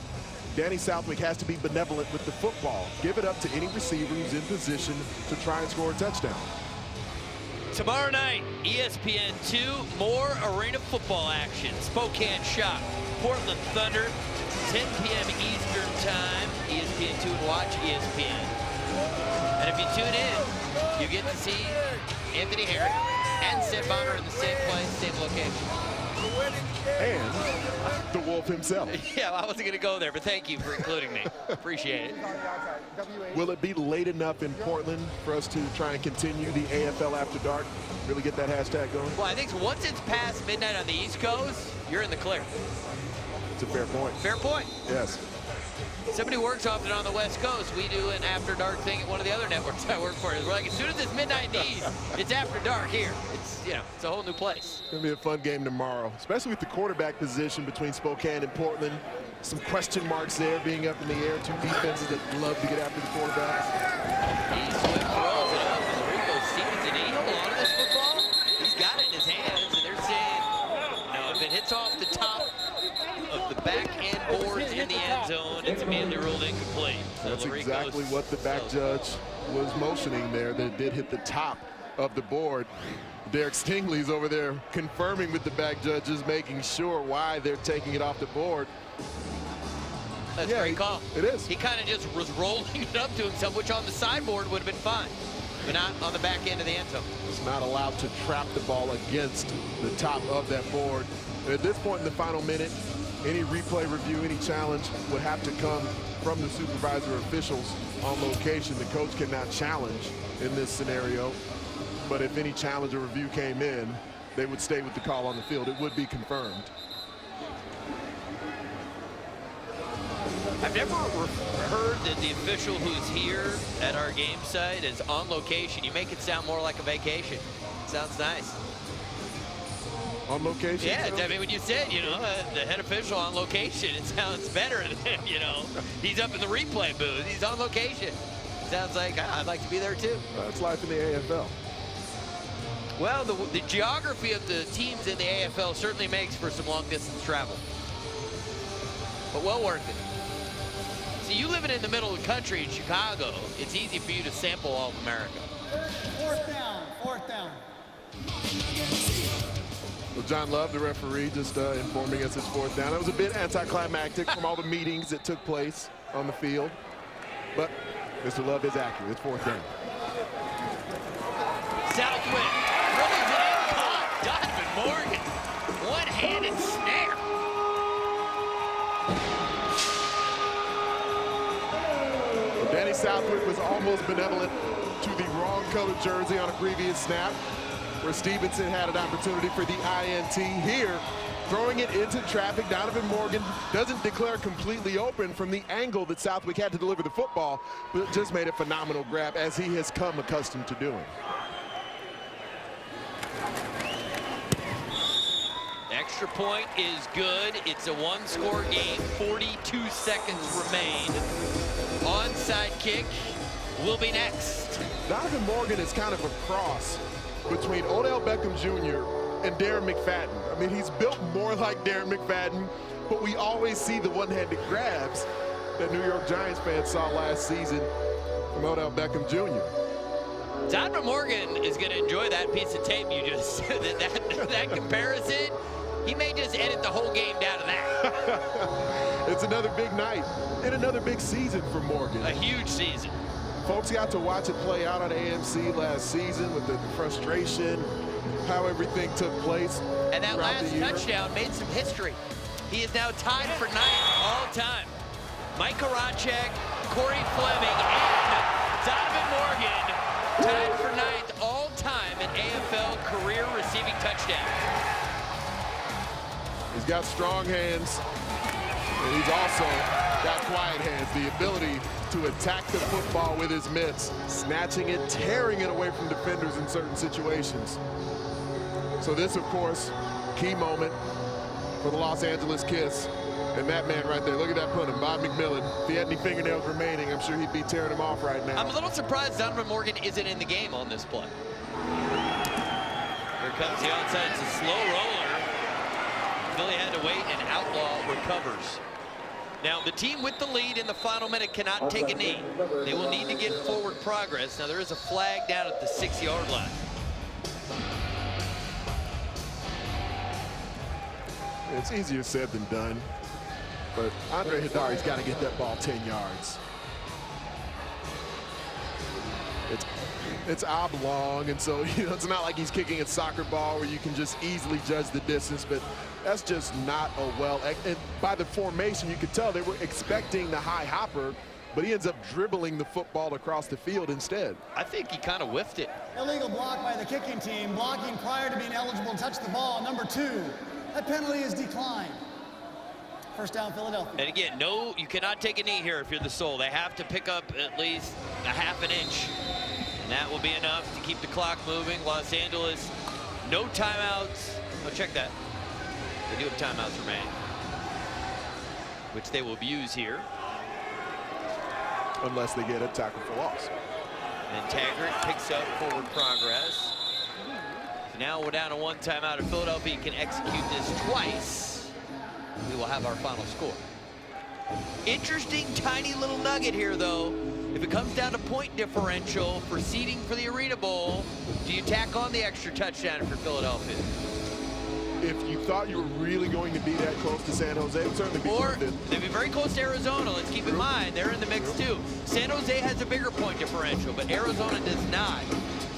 Danny Southwick has to be benevolent with the football. Give it up to any receiver who's in position to try and score a touchdown. Tomorrow night, ESPN2, more arena football action. Spokane Shock, Portland Thunder, 10 p.m. Eastern Time, ESPN2 and Watch ESPN. And if you tune in, you get to see Anthony Herrick and Sid Bonner in the same place, same location. And the Wolf himself. Yeah, I wasn't going to go there, but thank you for including me. Appreciate it. Will it be late enough in Portland for us to try and continue the AFL After Dark? Really get that hashtag going? Well, I think once it's past midnight on the East Coast, you're in the clear. It's a fair point. Fair point. Yes. Somebody works often on the West Coast. We do an after dark thing at one of the other networks I work for. We're like, as soon as it's midnight in the East, it's after dark here. It's, you know, it's a whole new place. It's going to be a fun game tomorrow, especially with the quarterback position between Spokane and Portland. Some question marks there, being up in the air. Two defenses that love to get after the quarterbacks. He swift throws it up, and Rico Stevenson, he hold on to this football. He's got it in his hands, and they're saying, no, if it hits off the top of the back end boards in the end zone, it's immediately ruled incomplete. So That's exactly what the back judge was motioning there, that it did hit the top of the board. Derek Stingley's over there confirming with the back judges, making sure why they're taking it off the board. That's a great call. It is. He kind of just was rolling it up to himself, which on the sideboard would have been fine, but not on the back end of the end zone. It's not allowed to trap the ball against the top of that board. And at this point in the final minute, any replay review, any challenge would have to come from the supervisor officials on location. The coach cannot challenge in this scenario. But if any challenge or review came in, they would stay with the call on the field. It would be confirmed. I've never heard that the official who's here at our game site is on location. You make it sound more like a vacation. Sounds nice. On location? Yeah, I mean, when you said, you know, the head official on location, it sounds better than, you know, he's up in the replay booth. He's on location. Sounds like, I'd like to be there too. That's life in the AFL. Well, the geography of the teams in the AFL certainly makes for some long-distance travel. But well worth it. See, you living in the middle of the country in Chicago, it's easy for you to sample all of America. Fourth down, fourth down. Well, John Love, the referee, just informing us it's fourth down. It was a bit anticlimactic from all the meetings that took place on the field. But Mr. Love is accurate. It's fourth down. Southwind throws it in, caught. Donovan Morgan, one-handed snare. Well, Danny Southwick was almost benevolent to the wrong colored jersey on a previous snap, where Stevenson had an opportunity for the INT. Here, throwing it into traffic, Donovan Morgan doesn't declare completely open from the angle that Southwick had to deliver the football, but just made a phenomenal grab, as he has come accustomed to doing. Extra point is good. It's a one-score game. 42 seconds remain. Onside kick will be next. Donovan Morgan is kind of a cross between Odell Beckham Jr. and Darren McFadden. I mean, he's built more like Darren McFadden, but we always see the one-handed grabs that New York Giants fans saw last season from Odell Beckham Jr. Donovan Morgan is going to enjoy that piece of tape you just said. that comparison. He may just edit the whole game down to that. It's another big night and another big season for Morgan. A huge season. Folks got to watch it play out on AMC last season with the frustration, how everything took place. And that last touchdown made some history. He is now tied for 9th all time. Mike Karachek, Corey Fleming, and Donovan Morgan tied for 9th all time in AFL career receiving touchdowns. He's got strong hands, and he's also got quiet hands. The ability to attack the football with his mitts, snatching it, tearing it away from defenders in certain situations. So this, of course, key moment for the Los Angeles Kiss. And that man right there, look at that punting, Bob McMillan. If he had any fingernails remaining, I'm sure he'd be tearing them off right now. I'm a little surprised Donovan Morgan isn't in the game on this play. Here comes the onside. It's a slow roller. Philly had to wait, and Outlaw recovers. Now, the team with the lead in the final minute cannot take a knee. They will need to get forward progress. Now, there is a flag down at the 6-yard line. It's easier said than done, but Andre Hidari's got to get that ball 10 yards. It's oblong, and so, you know, it's not like he's kicking a soccer ball where you can just easily judge the distance, but that's just not a and by the formation, you could tell they were expecting the high hopper, but he ends up dribbling the football across the field instead. I think he kind of whiffed it. Illegal block by the kicking team, blocking prior to being eligible to touch the ball. Number 2, that penalty is declined. First down, Philadelphia. And again, no, you cannot take a knee here if you're the Soul. They have to pick up at least a half an inch. And that will be enough to keep the clock moving. Los Angeles, no timeouts. Oh, check that. They do have timeouts remaining, which they will use here. Unless they get a tackle for loss. And Taggart picks up forward progress. So now we're down to one timeout. If Philadelphia can execute this twice, we will have our final score. Interesting tiny little nugget here, though. If it comes down to point differential for seeding for the Arena Bowl, do you tack on the extra touchdown for Philadelphia? If you thought you were really going to be that close to San Jose, it would certainly be Or worth it. they'd be very close to Arizona. Let's keep in mind, they're in the mix too. San Jose has a bigger point differential, but Arizona does not.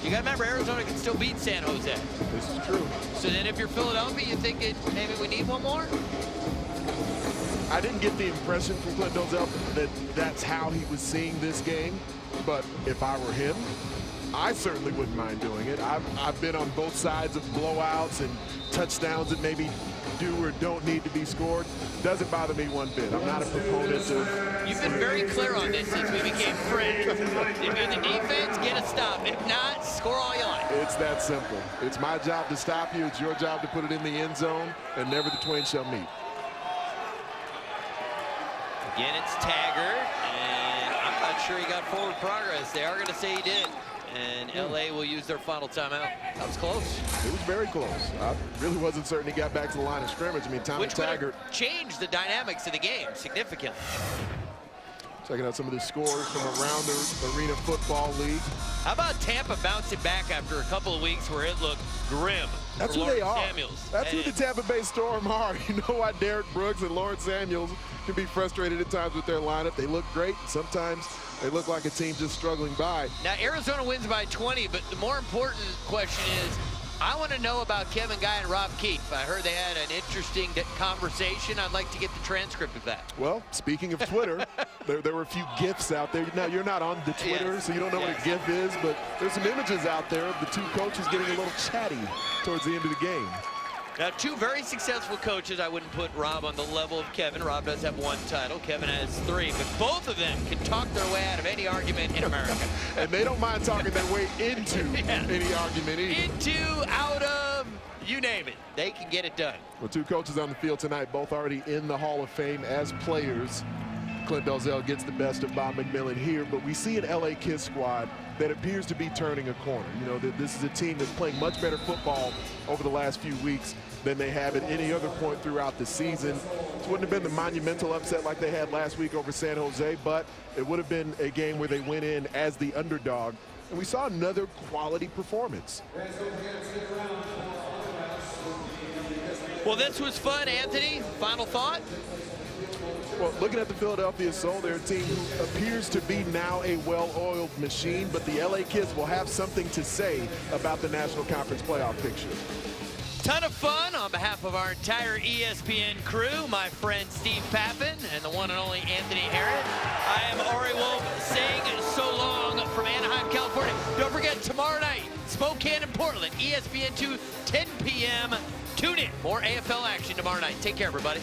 You gotta remember, Arizona can still beat San Jose. This is true. So then if you're Philadelphia, you think maybe we need one more? I didn't get the impression from Clint Dolezel that that's how he was seeing this game, but if I were him, I certainly wouldn't mind doing it. I've been on both sides of blowouts and touchdowns that maybe do or don't need to be scored. Doesn't bother me one bit. I'm not a proponent of... You've been very clear on this since we became friends. If you're the defense, get a stop. If not, score all you like. It's that simple. It's my job to stop you. It's your job to put it in the end zone, and never the twain shall meet. Again, it's Taggart, and I'm not sure he got forward progress. They are going to say he did. And LA will use their final timeout. That was close. It was very close. I really wasn't certain he got back to the line of scrimmage. I mean, Tommy Taggart changed the dynamics of the game significantly. Checking out some of the scores from around the Arena Football League. How about Tampa bouncing back after a couple of weeks where it looked grim? That's who they are. Samuels. That's who the Tampa Bay Storm are. You know why Derek Brooks and Lawrence Samuels can be frustrated at times with their lineup. They look great. Sometimes they look like a team just struggling by. Now, Arizona wins by 20, but the more important question is, I want to know about Kevin Guy and Rob Keefe. I heard they had an interesting conversation. I'd like to get the transcript of that. Well, speaking of Twitter, there were a few GIFs out there. Now, you're not on the Twitter, so you don't know what a GIF is, but there's some images out there of the two coaches getting a little chatty towards the end of the game. Now, two very successful coaches. I wouldn't put Rob on the level of Kevin. Rob does have one title. Kevin has 3. But both of them can talk their way out of any argument in America. And they don't mind talking their way into any argument either. Into, out of, you name it. They can get it done. Well, two coaches on the field tonight, both already in the Hall of Fame as players. Clint Dolezel gets the best of Bob McMillan here, but we see an LA Kiss squad that appears to be turning a corner. You know, this is a team that's playing much better football over the last few weeks than they have at any other point throughout the season. This wouldn't have been the monumental upset like they had last week over San Jose, but it would have been a game where they went in as the underdog. And we saw another quality performance. Well, this was fun, Anthony. Final thought? Well, looking at the Philadelphia Soul, they're a team who appears to be now a well-oiled machine, but the LA Kids will have something to say about the National Conference playoff picture. Ton of fun on behalf of our entire ESPN crew, my friend Steve Pappin and the one and only Anthony Herron. I am Ari Wolf saying so long from Anaheim, California. Don't forget, tomorrow night, Spokane and Portland, ESPN2, 10 p.m. Tune in. More AFL action tomorrow night. Take care, everybody.